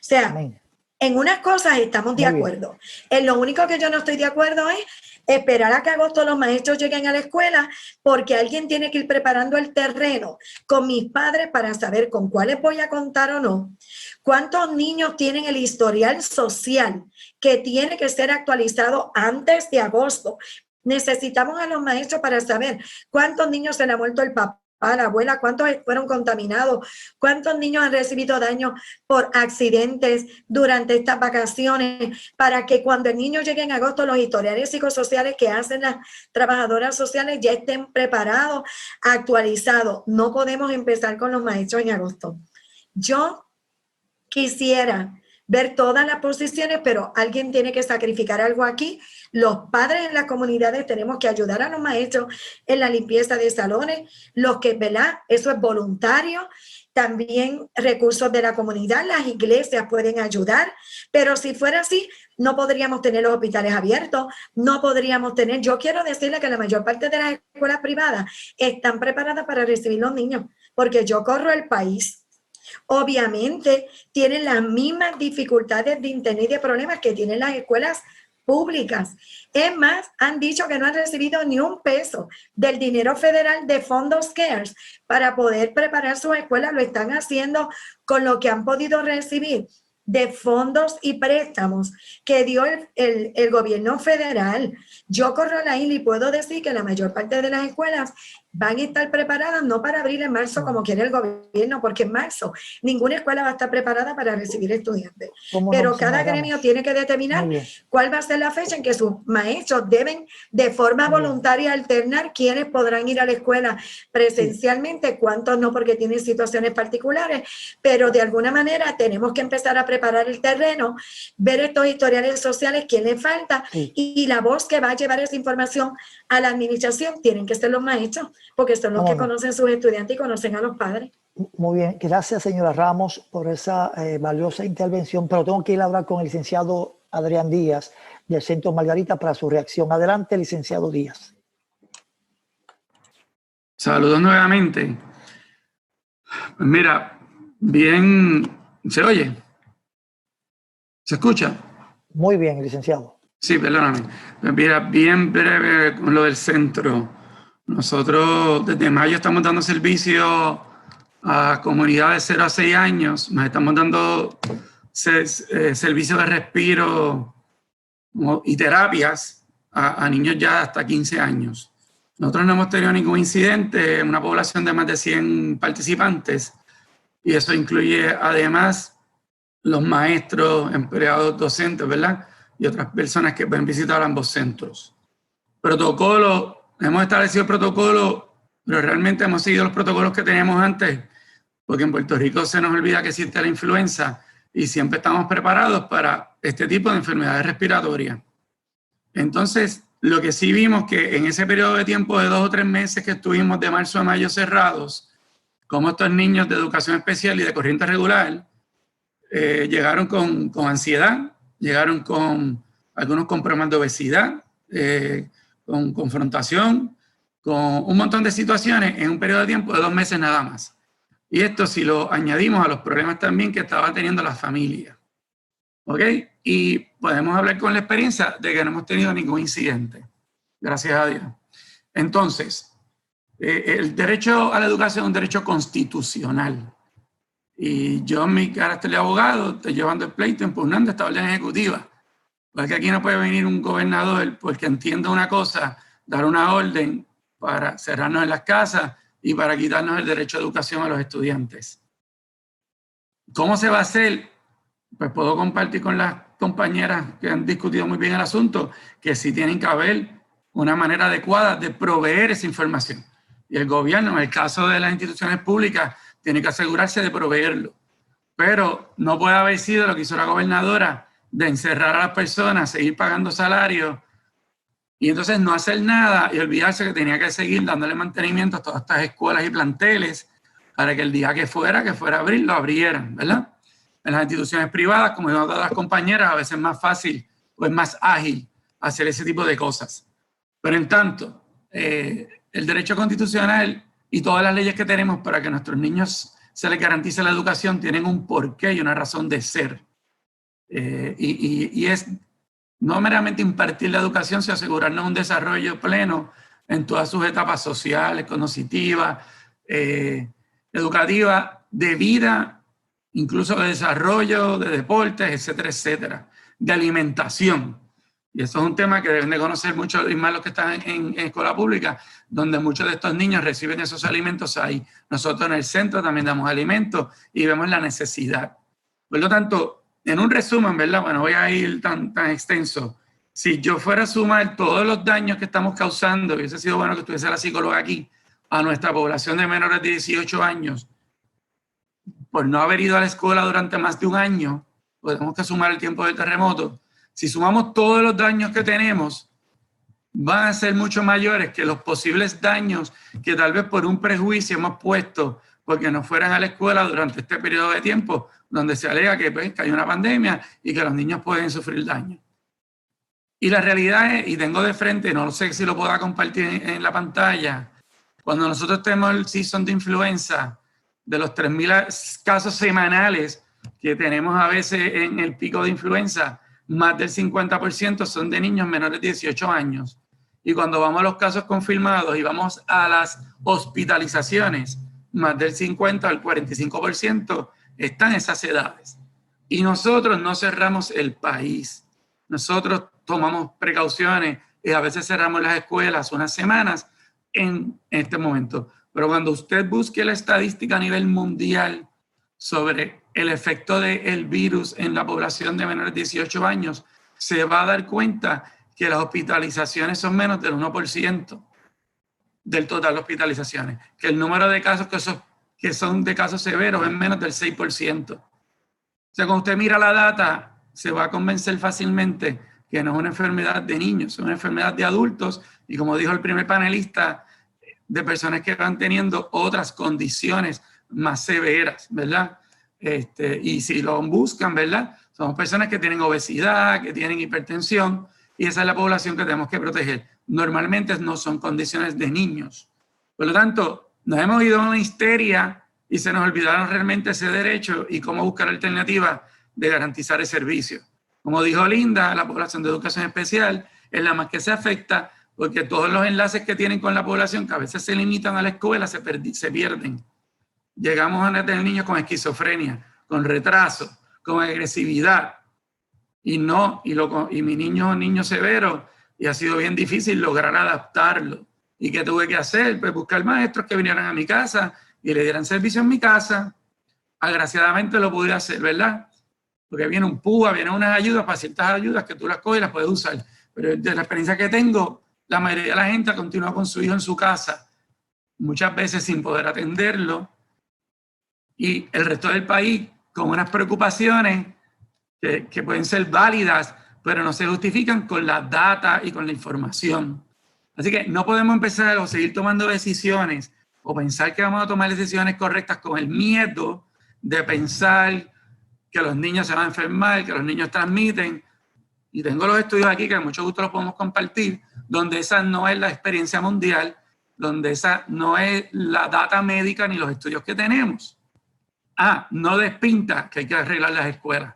Speaker 5: sea,
Speaker 1: Amén.
Speaker 5: en unas cosas estamos de acuerdo. En lo único que yo no estoy de acuerdo es esperar a que agosto los maestros lleguen a la escuela, porque alguien tiene que ir preparando el terreno con mis padres para saber con cuáles voy a contar o no. ¿Cuántos niños tienen el historial social que tiene que ser actualizado antes de agosto? Necesitamos a los maestros para saber cuántos niños se le ha muerto el papá, la abuela, cuántos fueron contaminados, cuántos niños han recibido daño por accidentes durante estas vacaciones, para que cuando el niño llegue en agosto, los historiales psicosociales que hacen las trabajadoras sociales ya estén preparados, actualizados. No podemos empezar con los maestros en agosto. Yo quisiera ver todas las posiciones, pero alguien tiene que sacrificar algo aquí. Los padres en las comunidades tenemos que ayudar a los maestros en la limpieza de salones, los que, ¿verdad? Eso es voluntario. También recursos de la comunidad, las iglesias pueden ayudar, pero si fuera así, no podríamos tener los hospitales abiertos, no podríamos tener, yo quiero decirle que la mayor parte de las escuelas privadas están preparadas para recibir los niños, porque yo corro el país. Obviamente tienen las mismas dificultades de internet y de problemas que tienen las escuelas públicas. Es más, han dicho que no han recibido ni un peso del dinero federal de fondos CARES para poder preparar sus escuelas. Lo están haciendo con lo que han podido recibir de fondos y préstamos que dio el gobierno federal. Yo corro la isla y puedo decir que la mayor parte de las escuelas van a estar preparadas no para abrir en marzo como quiere el gobierno, porque en marzo ninguna escuela va a estar preparada para recibir estudiantes. Pero cada gremio tiene que determinar cuál va a ser la fecha en que sus maestros deben de forma voluntaria alternar quiénes podrán ir a la escuela presencialmente, cuántos no, porque tienen situaciones particulares, pero de alguna manera tenemos que empezar a preparar el terreno, ver estos historiales sociales, quién le falta, y la voz que va a llevar esa información a la administración tienen que ser los maestros, porque son los que conocen a sus estudiantes y conocen a los padres.
Speaker 1: Muy bien, gracias señora Ramos por esa valiosa intervención, pero tengo que ir a hablar con el licenciado Adrián Díaz del Centro Margarita para su reacción. Adelante, licenciado Díaz.
Speaker 6: Saludos nuevamente. Pues mira, bien, ¿se oye? ¿Se escucha?
Speaker 1: Muy bien, licenciado.
Speaker 6: Sí, perdóname. Pues mira, bien breve con lo del centro. Nosotros desde mayo estamos dando servicio a comunidades de 0 a 6 años. Nos estamos dando servicio de respiro y terapias a niños ya hasta 15 años. Nosotros no hemos tenido ningún incidente en una población de más de 100 participantes, y eso incluye además los maestros, empleados docentes, ¿verdad? Y otras personas que pueden visitar ambos centros. Protocolo. Hemos establecido protocolos, pero realmente hemos seguido los protocolos que teníamos antes, porque en Puerto Rico se nos olvida que existe la influenza y siempre estamos preparados para este tipo de enfermedades respiratorias. Entonces, lo que sí vimos que en ese periodo de tiempo de 2 o 3 meses que estuvimos de marzo a mayo cerrados, como estos niños de educación especial y de corriente regular llegaron con ansiedad, llegaron con algunos con problemas de obesidad, con confrontación, con un montón de situaciones en un periodo de tiempo de 2 meses nada más. Y esto si lo añadimos a los problemas también que estaba teniendo la familia. ¿Ok? Y podemos hablar con la experiencia de que no hemos tenido ningún incidente. Gracias a Dios. Entonces, el derecho a la educación es un derecho constitucional. Y yo en mi carácter de abogado estoy llevando el pleito impugnando esta orden ejecutiva. Porque aquí no puede venir un gobernador porque entienda una cosa, dar una orden para cerrarnos en las casas y para quitarnos el derecho a educación a los estudiantes. ¿Cómo se va a hacer? Pues puedo compartir con las compañeras que han discutido muy bien el asunto, que sí tienen que haber una manera adecuada de proveer esa información. Y el gobierno, en el caso de las instituciones públicas, tiene que asegurarse de proveerlo. pero no puede haber sido lo que hizo la gobernadora de encerrar a las personas, seguir pagando salarios y entonces no hacer nada y olvidarse que tenía que seguir dándole mantenimiento a todas estas escuelas y planteles para que el día que fuera a abrir, lo abrieran, ¿verdad? En las instituciones privadas, como digo todas las compañeras, a veces es más fácil o es más ágil hacer ese tipo de cosas. Pero en tanto, el derecho constitucional y todas las leyes que tenemos para que a nuestros niños se les garantice la educación tienen un porqué y una razón de ser. Y es no meramente impartir la educación, sino asegurarnos un desarrollo pleno en todas sus etapas sociales, cognitivas, educativas, de vida, incluso de desarrollo, de deportes, etcétera, etcétera, de alimentación. Y eso es un tema que deben de conocer mucho y más los que están en escuela pública, donde muchos de estos niños reciben esos alimentos ahí. Nosotros en el centro también damos alimentos y vemos la necesidad. Por lo tanto, en un resumen, ¿verdad? Bueno, voy a ir tan extenso. Si yo fuera a sumar todos los daños que estamos causando, hubiese sido bueno que estuviese la psicóloga aquí, a nuestra población de menores de 18 años, por no haber ido a la escuela durante más de un año, tenemos que sumar el tiempo del terremoto. Si sumamos todos los daños que tenemos, van a ser mucho mayores que los posibles daños que tal vez por un prejuicio hemos puesto porque no fueran a la escuela durante este periodo de tiempo, donde se alega que hay una pandemia y que los niños pueden sufrir daño. Y la realidad es, y tengo de frente, no sé si lo pueda compartir en la pantalla, cuando nosotros tenemos el season de influenza, de los 3.000 casos semanales que tenemos a veces en el pico de influenza, más del 50% son de niños menores de 18 años. Y cuando vamos a los casos confirmados y vamos a las hospitalizaciones, más del 50 al 45% están en esas edades. Y nosotros no cerramos el país. Nosotros tomamos precauciones y a veces cerramos las escuelas unas semanas en este momento. Pero cuando usted busque la estadística a nivel mundial sobre el efecto del virus en la población de menores de 18 años, se va a dar cuenta que las hospitalizaciones son menos del 1% del total de hospitalizaciones, que el número de casos que son de casos severos es menos del 6%. O sea, cuando usted mira la data, se va a convencer fácilmente que no es una enfermedad de niños, es una enfermedad de adultos y, como dijo el primer panelista, de personas que van teniendo otras condiciones más severas, ¿verdad? Y si lo buscan, ¿verdad? Somos personas que tienen obesidad, que tienen hipertensión, y esa es la población que tenemos que proteger. Normalmente no son condiciones de niños. Por lo tanto, nos hemos ido a una histeria y se nos olvidaron realmente ese derecho y cómo buscar alternativas de garantizar el servicio. Como dijo Linda, la población de educación especial es la más que se afecta porque todos los enlaces que tienen con la población, que a veces se limitan a la escuela, se pierden. Llegamos a tener niños con esquizofrenia, con retraso, con agresividad. Y mi niño es un niño severo y ha sido bien difícil lograr adaptarlo. ¿Y qué tuve que hacer? Pues buscar maestros que vinieran a mi casa y le dieran servicio en mi casa. Agraciadamente lo pude hacer, ¿verdad? Porque viene un PUA, vienen unas ayudas, para ciertas ayudas que tú las coges y las puedes usar. Pero de la experiencia que tengo, la mayoría de la gente continúa con su hijo en su casa, muchas veces sin poder atenderlo. Y el resto del país con unas preocupaciones que pueden ser válidas, pero no se justifican con la data y con la información. Así que no podemos empezar o seguir tomando decisiones o pensar que vamos a tomar decisiones correctas con el miedo de pensar que los niños se van a enfermar, que los niños transmiten. Y tengo los estudios aquí que con mucho gusto los podemos compartir, donde esa no es la experiencia mundial, donde esa no es la data médica ni los estudios que tenemos. No despinta que hay que arreglar las escuelas.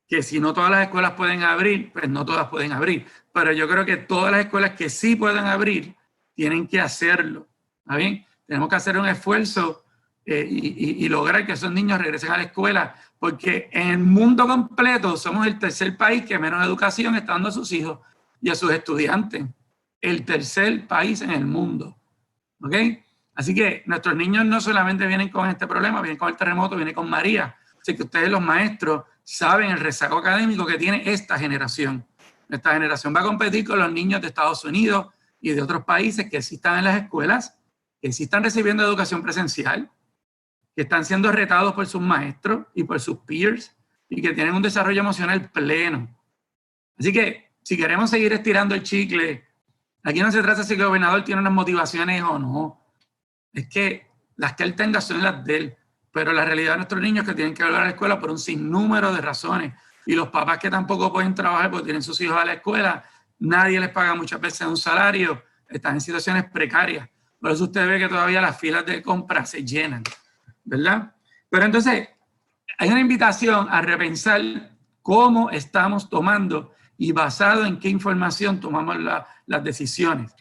Speaker 6: Que si no todas las escuelas pueden abrir, pues no todas pueden abrir. Pero yo creo que todas las escuelas que sí puedan abrir, tienen que hacerlo. ¿Está bien? Tenemos que hacer un esfuerzo y lograr que esos niños regresen a la escuela, porque en el mundo completo somos el tercer país que menos educación está dando a sus hijos y a sus estudiantes. El tercer país en el mundo. ¿Ok? Así que nuestros niños no solamente vienen con este problema, vienen con el terremoto, vienen con María. Así que ustedes, los maestros, saben el rezago académico que tiene esta generación. Esta generación va a competir con los niños de Estados Unidos y de otros países que sí están en las escuelas, que sí están recibiendo educación presencial, que están siendo retados por sus maestros y por sus peers y que tienen un desarrollo emocional pleno. Así que si queremos seguir estirando el chicle, aquí no se trata de si el gobernador tiene unas motivaciones o no. Es que las que él tenga son las de él, pero la realidad de nuestros niños es que tienen que volver a la escuela por un sinnúmero de razones. Y los papás que tampoco pueden trabajar porque tienen sus hijos a la escuela, nadie les paga muchas veces un salario, están en situaciones precarias. Por eso usted ve que todavía las filas de compra se llenan, ¿verdad? Pero entonces, hay una invitación a repensar cómo estamos tomando y basado en qué información tomamos las decisiones.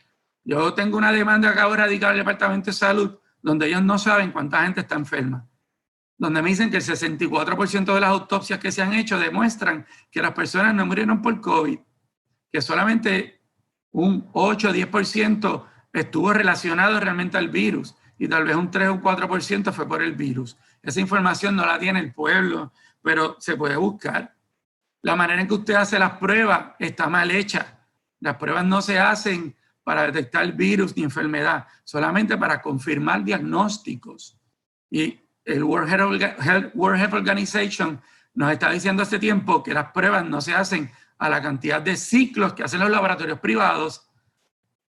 Speaker 6: Yo tengo una demanda que acabo de radicar al Departamento de Salud, donde ellos no saben cuánta gente está enferma. Donde me dicen que el 64% de las autopsias que se han hecho demuestran que las personas no murieron por COVID, que solamente un 8 o 10% estuvo relacionado realmente al virus y tal vez un 3 o 4% fue por el virus. Esa información no la tiene el pueblo, pero se puede buscar. La manera en que usted hace las pruebas está mal hecha. Las pruebas no se hacen para detectar virus ni enfermedad, solamente para confirmar diagnósticos. Y el World Health Organization nos está diciendo hace tiempo que las pruebas no se hacen a la cantidad de ciclos que hacen los laboratorios privados.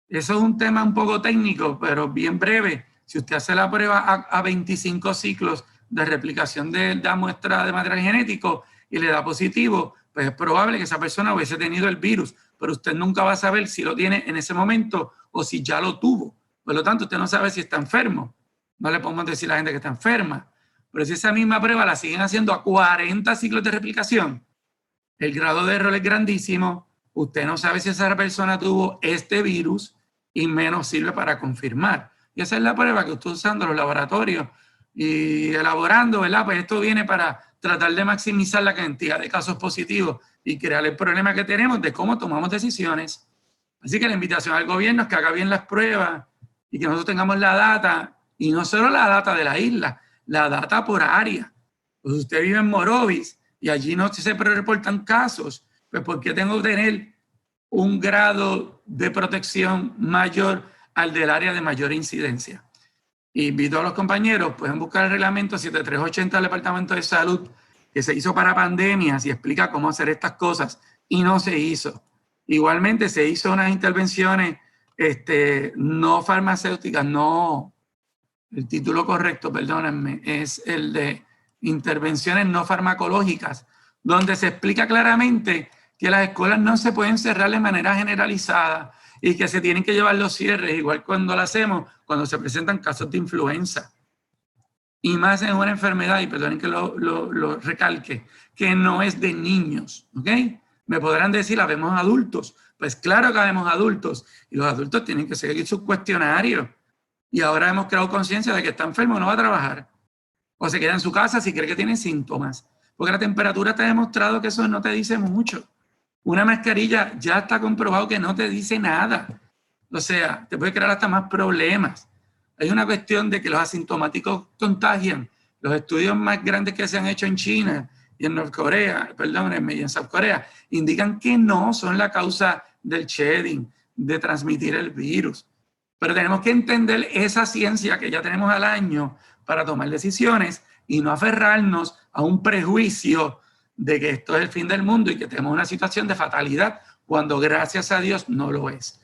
Speaker 6: Eso es un tema un poco técnico, pero bien breve. Si usted hace la prueba a 25 ciclos de replicación de la muestra de material genético y le da positivo, pues es probable que esa persona hubiese tenido el virus, pero usted nunca va a saber si lo tiene en ese momento o si ya lo tuvo. Por lo tanto, usted no sabe si está enfermo. No le podemos decir a la gente que está enferma. Pero si esa misma prueba la siguen haciendo a 40 ciclos de replicación, el grado de error es grandísimo. Usted no sabe si esa persona tuvo este virus y menos sirve para confirmar. Y esa es la prueba que usted usando los laboratorios y elaborando, ¿verdad? Pues esto viene para tratar de maximizar la cantidad de casos positivos y crear el problema que tenemos de cómo tomamos decisiones. Así que la invitación al gobierno es que haga bien las pruebas y que nosotros tengamos la data, y no solo la data de la isla, la data por área. Pues usted vive en Morovis y allí no se reportan casos, pues ¿por qué tengo que tener un grado de protección mayor al del área de mayor incidencia? Invito a los compañeros, pueden buscar el reglamento 7380 del Departamento de Salud, que se hizo para pandemias y explica cómo hacer estas cosas, y no se hizo. Igualmente se hizo unas intervenciones no farmacéuticas, no, el título correcto, perdónenme, es el de intervenciones no farmacológicas, donde se explica claramente que las escuelas no se pueden cerrar de manera generalizada y que se tienen que llevar los cierres, igual cuando lo hacemos, cuando se presentan casos de influenza. Y más en una enfermedad, y perdonen que lo recalque, que no es de niños, ¿ok? Me podrán decir, ¿habemos adultos? Pues claro que habemos adultos, y los adultos tienen que seguir sus cuestionarios. Y ahora hemos creado conciencia de que está enfermo, no va a trabajar. O se queda en su casa si cree que tiene síntomas. Porque la temperatura te ha demostrado que eso no te dice mucho. Una mascarilla ya está comprobado que no te dice nada. O sea, te puede crear hasta más problemas. Hay una cuestión de que los asintomáticos contagian. Los estudios más grandes que se han hecho en China y en Norcorea, perdónenme, y en South Korea, indican que no son la causa del shedding, de transmitir el virus. Pero tenemos que entender esa ciencia que ya tenemos al año para tomar decisiones y no aferrarnos a un prejuicio de que esto es el fin del mundo y que tenemos una situación de fatalidad cuando gracias a Dios no lo es.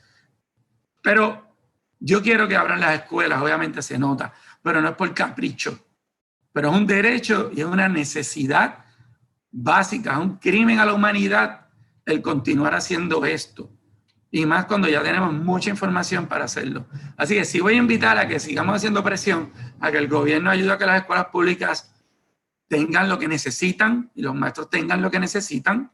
Speaker 6: Pero yo quiero que abran las escuelas, obviamente se nota, pero no es por capricho. Pero es un derecho y es una necesidad básica, es un crimen a la humanidad el continuar haciendo esto. Y más cuando ya tenemos mucha información para hacerlo. Así que sí voy a invitar a que sigamos haciendo presión, a que el gobierno ayude a que las escuelas públicas tengan lo que necesitan y los maestros tengan lo que necesitan,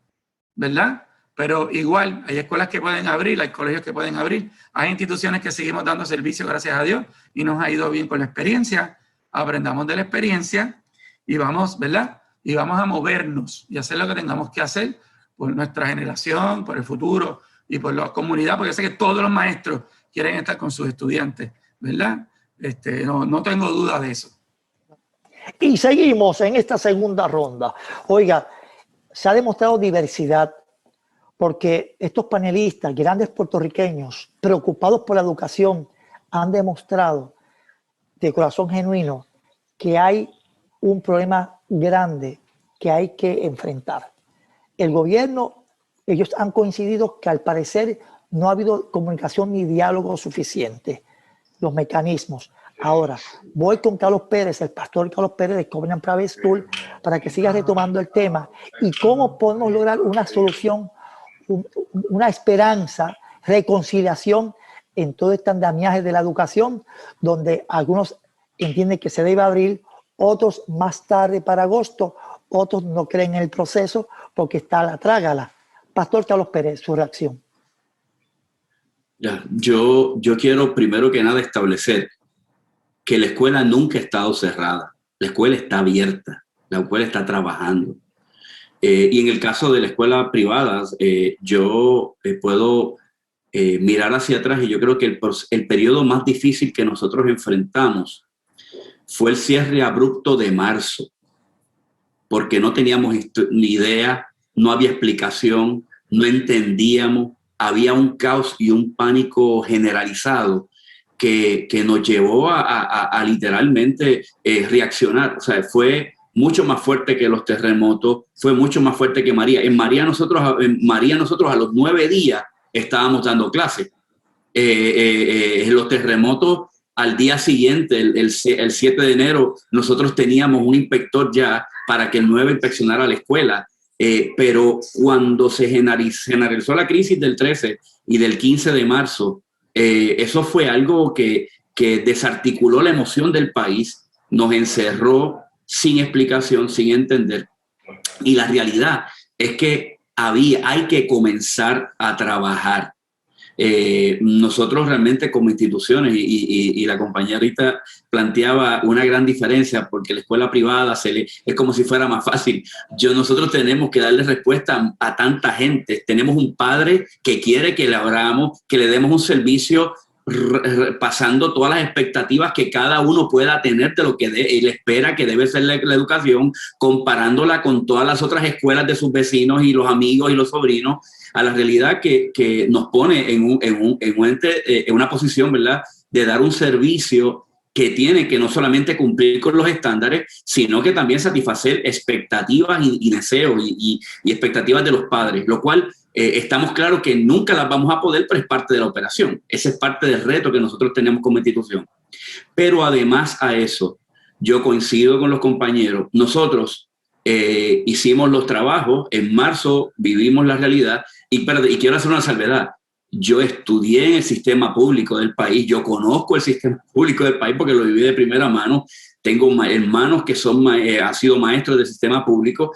Speaker 6: ¿verdad? Pero igual, hay escuelas que pueden abrir, hay colegios que pueden abrir, hay instituciones que seguimos dando servicio, gracias a Dios, y nos ha ido bien con la experiencia. Aprendamos de la experiencia y vamos, ¿verdad? Y vamos a movernos y hacer lo que tengamos que hacer por nuestra generación, por el futuro y por la comunidad, porque yo sé que todos los maestros quieren estar con sus estudiantes, ¿verdad? No tengo duda de eso.
Speaker 1: Y seguimos en esta segunda ronda. Oiga, se ha demostrado diversidad porque estos panelistas, grandes puertorriqueños, preocupados por la educación, han demostrado de corazón genuino que hay un problema grande que hay que enfrentar. El gobierno, ellos han coincidido que al parecer no ha habido comunicación ni diálogo suficiente, los mecanismos. Ahora, voy con Carlos Pérez, el pastor Carlos Pérez de Covenant Private School, para que siga retomando el tema y cómo podemos lograr una solución, una esperanza, reconciliación en todo este andamiaje de la educación, donde algunos entienden que se debe abrir, otros más tarde para agosto, otros no creen en el proceso porque está la trágala. Pastor Carlos Pérez, su reacción.
Speaker 2: Ya, yo quiero primero que nada establecer que la escuela nunca ha estado cerrada. La escuela está abierta, la escuela está trabajando. Y en el caso de la escuela privada, yo puedo mirar hacia atrás y yo creo que el periodo más difícil que nosotros enfrentamos fue el cierre abrupto de marzo, porque no teníamos ni idea, no había explicación, no entendíamos, había un caos y un pánico generalizado que nos llevó a literalmente reaccionar. O sea, fue mucho más fuerte que los terremotos, fue mucho más fuerte que María. En María nosotros a los 9 días estábamos dando clases. Los terremotos, al día siguiente, el 7 de enero, nosotros teníamos un inspector ya para que el 9 inspeccionara la escuela. Pero cuando se generalizó la crisis del 13 y del 15 de marzo, eso fue algo que desarticuló la emoción del país, nos encerró sin explicación, sin entender. Y la realidad es que hay que comenzar a trabajar. Nosotros realmente como instituciones, y la compañerita planteaba una gran diferencia porque la escuela privada es como si fuera más fácil. Nosotros tenemos que darle respuesta a tanta gente. Tenemos un padre que quiere que le abramos, que le demos un servicio pasando todas las expectativas que cada uno pueda tener de lo que él espera que debe ser la educación, comparándola con todas las otras escuelas de sus vecinos y los amigos y los sobrinos, a la realidad que nos pone en una posición, ¿verdad?, de dar un servicio que tiene que no solamente cumplir con los estándares, sino que también satisfacer expectativas y deseos y expectativas de los padres, lo cual estamos claros que nunca las vamos a poder, pero es parte de la operación. Ese es parte del reto que nosotros tenemos como institución. Pero además a eso, yo coincido con los compañeros, nosotros hicimos los trabajos, en marzo vivimos la realidad y quiero hacer una salvedad. Yo estudié en el sistema público del país, yo conozco el sistema público del país porque lo viví de primera mano. Tengo hermanos que han sido maestros del sistema público,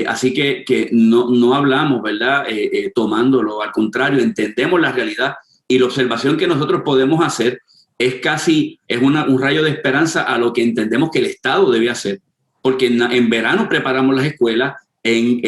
Speaker 2: así que no hablamos, ¿verdad?, tomándolo. Al contrario, entendemos la realidad y la observación que nosotros podemos hacer es un rayo de esperanza a lo que entendemos que el Estado debe hacer. Porque en verano preparamos las escuelas, en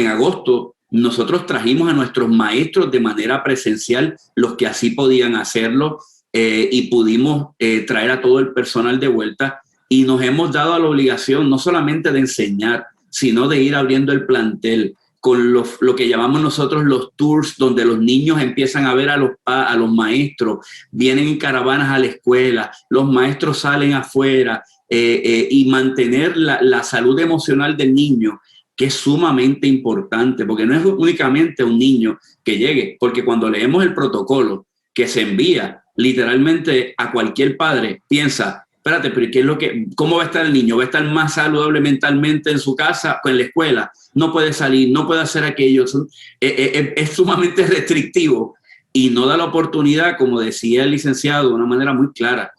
Speaker 2: agosto nosotros trajimos a nuestros maestros de manera presencial, los que así podían hacerlo, y pudimos traer a todo el personal de vuelta y nos hemos dado a la obligación no solamente de enseñar, sino de ir abriendo el plantel con lo que llamamos nosotros los tours, donde los niños empiezan a ver a los maestros, vienen en caravanas a la escuela, los maestros salen afuera, y mantener la salud emocional del niño, que es sumamente importante, porque no es únicamente un niño que llegue, porque cuando leemos el protocolo que se envía literalmente a cualquier padre, piensa, espérate, pero ¿cómo va a estar el niño? ¿Va a estar más saludable mentalmente en su casa o en la escuela? No puede salir, no puede hacer aquello. Es sumamente restrictivo y no da la oportunidad, como decía el licenciado de una manera muy clara,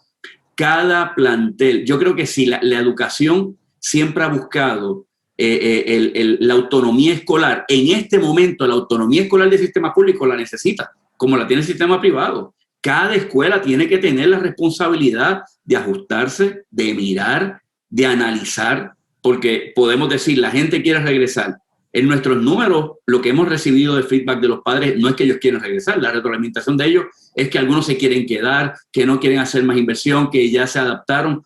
Speaker 2: cada plantel. Yo creo que si la educación siempre ha buscado la autonomía escolar, en este momento la autonomía escolar del sistema público la necesita, como la tiene el sistema privado. Cada escuela tiene que tener la responsabilidad de ajustarse, de mirar, de analizar, porque podemos decir, la gente quiere regresar. En nuestros números, lo que hemos recibido de feedback de los padres no es que ellos quieren regresar, la retroalimentación de ellos es que algunos se quieren quedar, que no quieren hacer más inversión, que ya se adaptaron,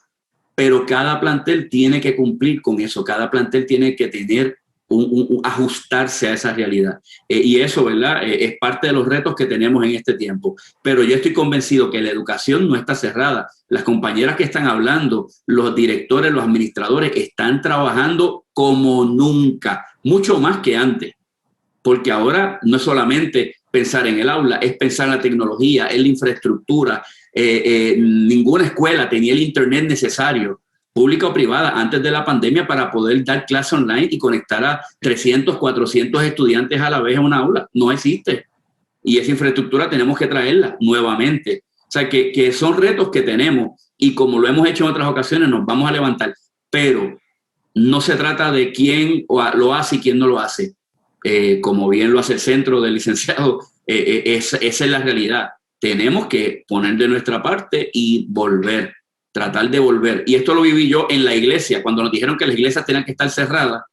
Speaker 2: pero cada plantel tiene que cumplir con eso, cada plantel tiene que tener ajustarse a esa realidad. Y eso, ¿verdad? Es parte de los retos que tenemos en este tiempo. Pero yo estoy convencido que la educación no está cerrada. Las compañeras que están hablando, los directores, los administradores, están trabajando como nunca, mucho más que antes. Porque ahora no es solamente pensar en el aula, es pensar en la tecnología, en la infraestructura. Ninguna escuela tenía el internet necesario, pública o privada, antes de la pandemia para poder dar clase online y conectar a 300, 400 estudiantes a la vez en una aula. No existe. Y esa infraestructura tenemos que traerla nuevamente. O sea, que son retos que tenemos y como lo hemos hecho en otras ocasiones, nos vamos a levantar. Pero no se trata de quién lo hace y quién no lo hace. Como bien lo hace el centro del licenciado, esa es la realidad. Tenemos que poner de nuestra parte y volver. Tratar de volver. Y esto lo viví yo en la iglesia, cuando nos dijeron que las iglesias tenían que estar cerradas.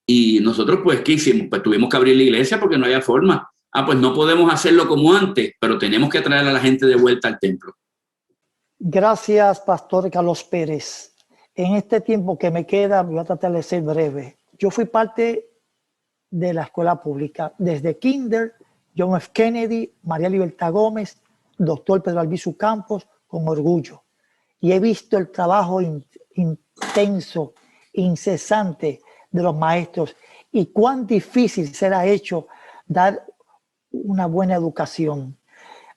Speaker 2: Y nosotros, pues, ¿qué hicimos? Pues tuvimos que abrir la iglesia porque no había forma. Pues no podemos hacerlo como antes, pero tenemos que traer a la gente de vuelta al templo.
Speaker 1: Gracias, Pastor Carlos Pérez. En este tiempo que me queda, voy a tratar de ser breve. Yo fui parte de la escuela pública desde Kinder, John F. Kennedy, María Libertad Gómez, doctor Pedro Albizu Campos, con orgullo. Y he visto el trabajo intenso, incesante de los maestros y cuán difícil será hecho dar una buena educación.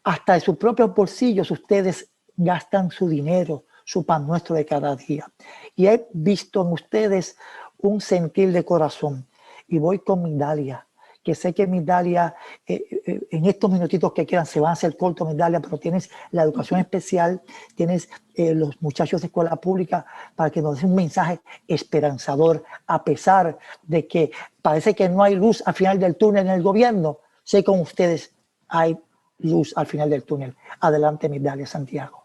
Speaker 1: Hasta de sus propios bolsillos ustedes gastan su dinero, su pan nuestro de cada día. Y he visto en ustedes un sentir de corazón. Y voy con Migdalia, que sé que Migdalia, en estos minutitos que quedan, se van a hacer cortos, Migdalia, pero tienes la educación especial, tienes los muchachos de escuela pública para que nos den un mensaje esperanzador, a pesar de que parece que no hay luz al final del túnel en el gobierno. Sé con ustedes hay luz al final del túnel. Adelante, Migdalia Santiago.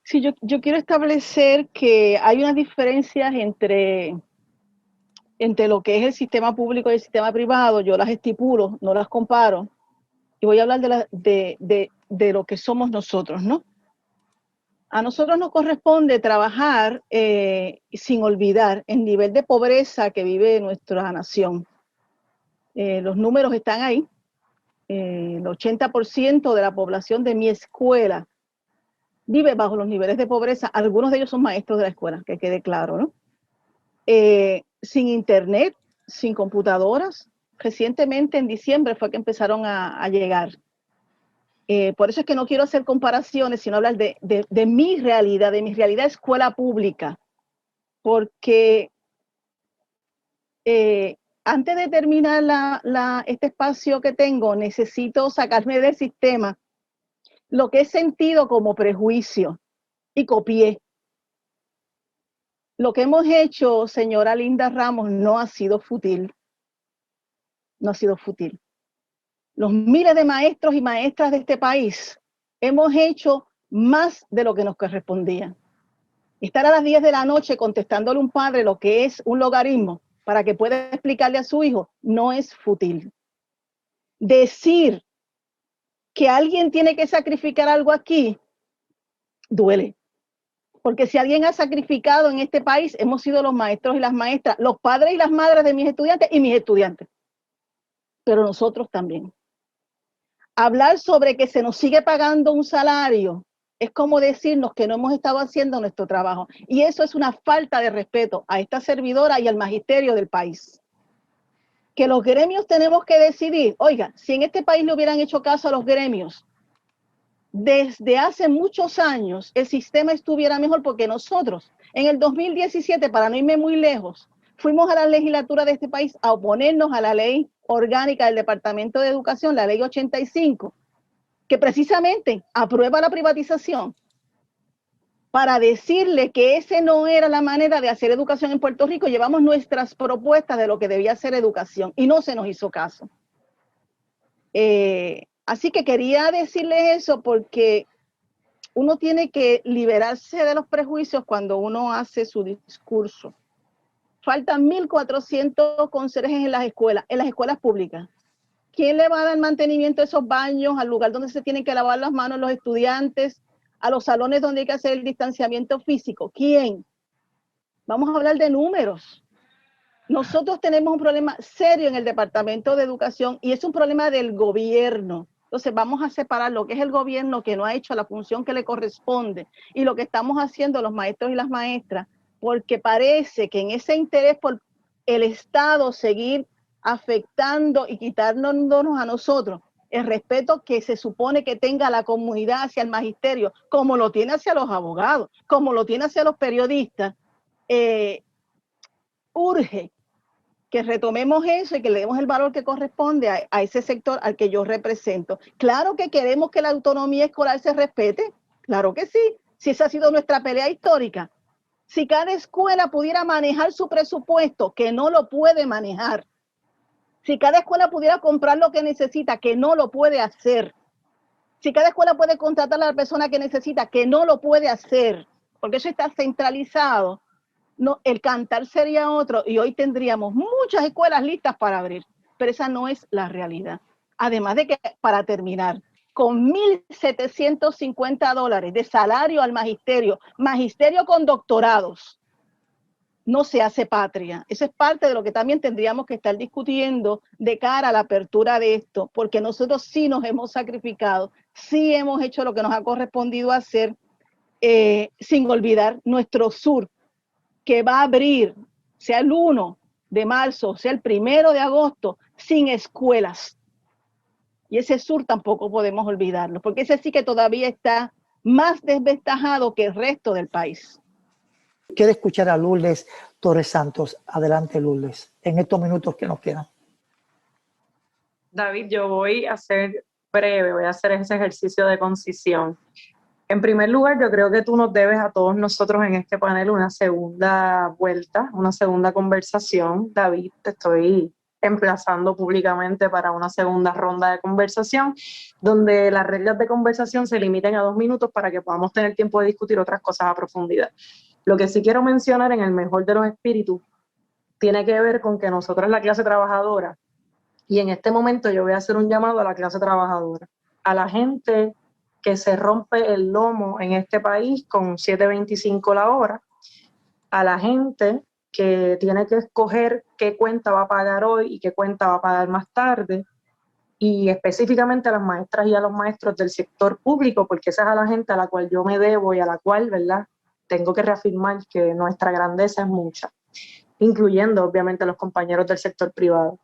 Speaker 3: Sí, yo quiero establecer que hay unas diferencias entre lo que es el sistema público y el sistema privado. Yo las estipulo, no las comparo. Y voy a hablar de lo que somos nosotros, ¿no? A nosotros nos corresponde trabajar sin olvidar el nivel de pobreza que vive nuestra nación. Los números están ahí. El 80% de la población de mi escuela vive bajo los niveles de pobreza. Algunos de ellos son maestros de la escuela, que quede claro, ¿no? Sin internet, sin computadoras. Recientemente, en diciembre, fue que empezaron a llegar. Por eso es que no quiero hacer comparaciones, sino hablar de mi realidad escuela pública. Porque antes de terminar este espacio que tengo, necesito sacarme del sistema lo que he sentido como prejuicio y copié. Lo que hemos hecho, señora Linda Ramos, no ha sido fútil. No ha sido fútil. Los miles de maestros y maestras de este país hemos hecho más de lo que nos correspondía. Estar a las 10 de la noche contestándole a un padre lo que es un logaritmo para que pueda explicarle a su hijo no es fútil. Decir que alguien tiene que sacrificar algo aquí duele. Porque si alguien ha sacrificado en este país, hemos sido los maestros y las maestras, los padres y las madres de mis estudiantes y mis estudiantes. Pero nosotros también. Hablar sobre que se nos sigue pagando un salario es como decirnos que no hemos estado haciendo nuestro trabajo. Y eso es una falta de respeto a esta servidora y al magisterio del país. Que los gremios tenemos que decidir, oiga, si en este país le hubieran hecho caso a los gremios, desde hace muchos años el sistema estuviera mejor, porque nosotros en el 2017, para no irme muy lejos, fuimos a la legislatura de este país a oponernos a la ley orgánica del Departamento de Educación, la ley 85, que precisamente aprueba la privatización, para decirle que ese no era la manera de hacer educación en Puerto Rico. Llevamos nuestras propuestas de lo que debía ser educación y no se nos hizo caso. Así que quería decirles eso porque uno tiene que liberarse de los prejuicios cuando uno hace su discurso. Faltan 1.400 conserjes en las escuelas públicas. ¿Quién le va a dar mantenimiento a esos baños, al lugar donde se tienen que lavar las manos los estudiantes, a los salones donde hay que hacer el distanciamiento físico? ¿Quién? Vamos a hablar de números. Nosotros tenemos un problema serio en el Departamento de Educación y es un problema del gobierno. Entonces vamos a separar lo que es el gobierno que no ha hecho la función que le corresponde y lo que estamos haciendo los maestros y las maestras, porque parece que en ese interés por el Estado seguir afectando y quitándonos a nosotros el respeto que se supone que tenga la comunidad hacia el magisterio, como lo tiene hacia los abogados, como lo tiene hacia los periodistas, urge que retomemos eso y que le demos el valor que corresponde a ese sector al que yo represento. Claro que queremos que la autonomía escolar se respete, claro que sí, si esa ha sido nuestra pelea histórica. Si cada escuela pudiera manejar su presupuesto, que no lo puede manejar, si cada escuela pudiera comprar lo que necesita, que no lo puede hacer, si cada escuela puede contratar a la persona que necesita, que no lo puede hacer, porque eso está centralizado, no, el cantar sería otro y hoy tendríamos muchas escuelas listas para abrir, pero esa no es la realidad. Además de que, para terminar, con $1,750 de salario al magisterio con doctorados, no se hace patria. Eso es parte de lo que también tendríamos que estar discutiendo de cara a la apertura de esto, porque nosotros sí nos hemos sacrificado, sí hemos hecho lo que nos ha correspondido hacer, sin olvidar nuestro sur, que va a abrir, sea el 1 de marzo, sea el 1 de agosto, sin escuelas. Y ese sur tampoco podemos olvidarlo, porque ese sí que todavía está más desventajado que el resto del país.
Speaker 1: Quiero escuchar a Lourdes Torres Santos. Adelante, Lourdes, en estos minutos que nos quedan.
Speaker 4: David, yo voy a ser breve, voy a hacer ese ejercicio de concisión. En primer lugar, yo creo que tú nos debes a todos nosotros en este panel una segunda vuelta, una segunda conversación. David, te estoy emplazando públicamente para una segunda ronda de conversación, donde las reglas de conversación se limiten a 2 minutos para que podamos tener tiempo de discutir otras cosas a profundidad. Lo que sí quiero mencionar en el mejor de los espíritus tiene que ver con que nosotros, la clase trabajadora, y en este momento yo voy a hacer un llamado a la clase trabajadora, a la gente que se rompe el lomo en este país con $7.25 la hora, a la gente que tiene que escoger qué cuenta va a pagar hoy y qué cuenta va a pagar más tarde, y específicamente a las maestras y a los maestros del sector público, porque esa es a la gente a la cual yo me debo y a la cual, ¿verdad?, tengo que reafirmar que nuestra grandeza es mucha, incluyendo obviamente a los compañeros del sector privado.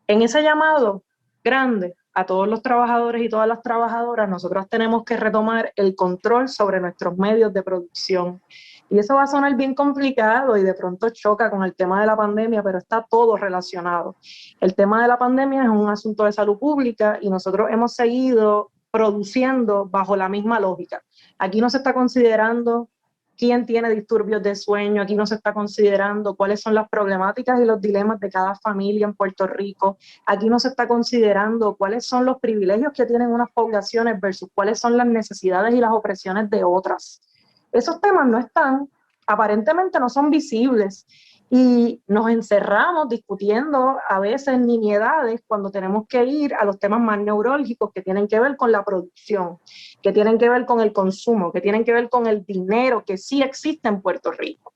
Speaker 4: En ese llamado grande a todos los trabajadores y todas las trabajadoras, nosotros tenemos que retomar el control sobre nuestros medios de producción. Y eso va a sonar bien complicado y de pronto choca con el tema de la pandemia, pero está todo relacionado. El tema de la pandemia es un asunto de salud pública y nosotros hemos seguido produciendo bajo la misma lógica. Aquí no se está considerando quién tiene disturbios de sueño, aquí no se está considerando cuáles son las problemáticas y los dilemas de cada familia en Puerto Rico, aquí no se está considerando cuáles son los privilegios que tienen unas poblaciones versus cuáles son las necesidades y las opresiones de otras. Esos temas no están, aparentemente no son visibles y nos encerramos discutiendo a veces nimiedades cuando tenemos que ir a los temas más neurálgicos que tienen que ver con la producción, que tienen que ver con el consumo, que tienen que ver con el dinero que sí existe en Puerto Rico.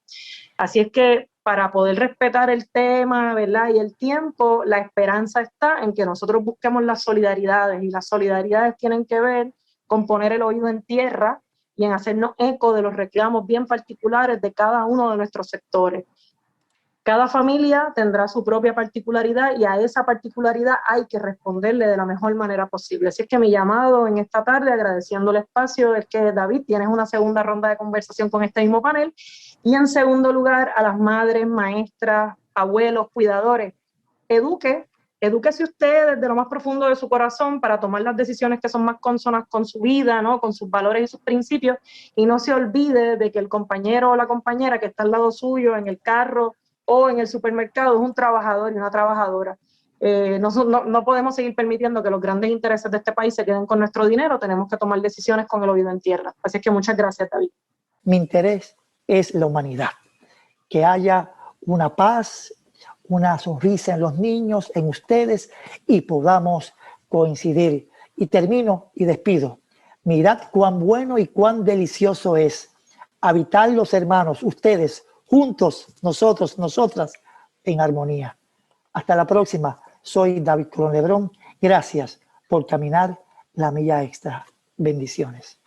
Speaker 4: Así es que para poder respetar el tema, ¿verdad?, y el tiempo, la esperanza está en que nosotros busquemos las solidaridades, y las solidaridades tienen que ver con poner el oído en tierra y en hacernos eco de los reclamos bien particulares de cada uno de nuestros sectores. Cada familia tendrá su propia particularidad y a esa particularidad hay que responderle de la mejor manera posible. Así es que mi llamado en esta tarde, agradeciendo el espacio, es que David, tienes una segunda ronda de conversación con este mismo panel. Y en segundo lugar, a las madres, maestras, abuelos, cuidadores, edúquese usted desde lo más profundo de su corazón para tomar las decisiones que son más consonas con su vida, ¿no?, con sus valores y sus principios, y no se olvide de que el compañero o la compañera que está al lado suyo en el carro o en el supermercado es un trabajador y una trabajadora. No podemos seguir permitiendo que los grandes intereses de este país se queden con nuestro dinero, tenemos que tomar decisiones con el oído en tierra. Así es que muchas gracias, David.
Speaker 1: Mi interés es la humanidad, que haya una paz, una sonrisa en los niños, en ustedes, y podamos coincidir. Y termino y despido. Mirad cuán bueno y cuán delicioso es habitar los hermanos, ustedes, juntos, nosotros, nosotras, en armonía. Hasta la próxima. Soy David Colón Lebrón. Gracias por caminar la milla extra. Bendiciones.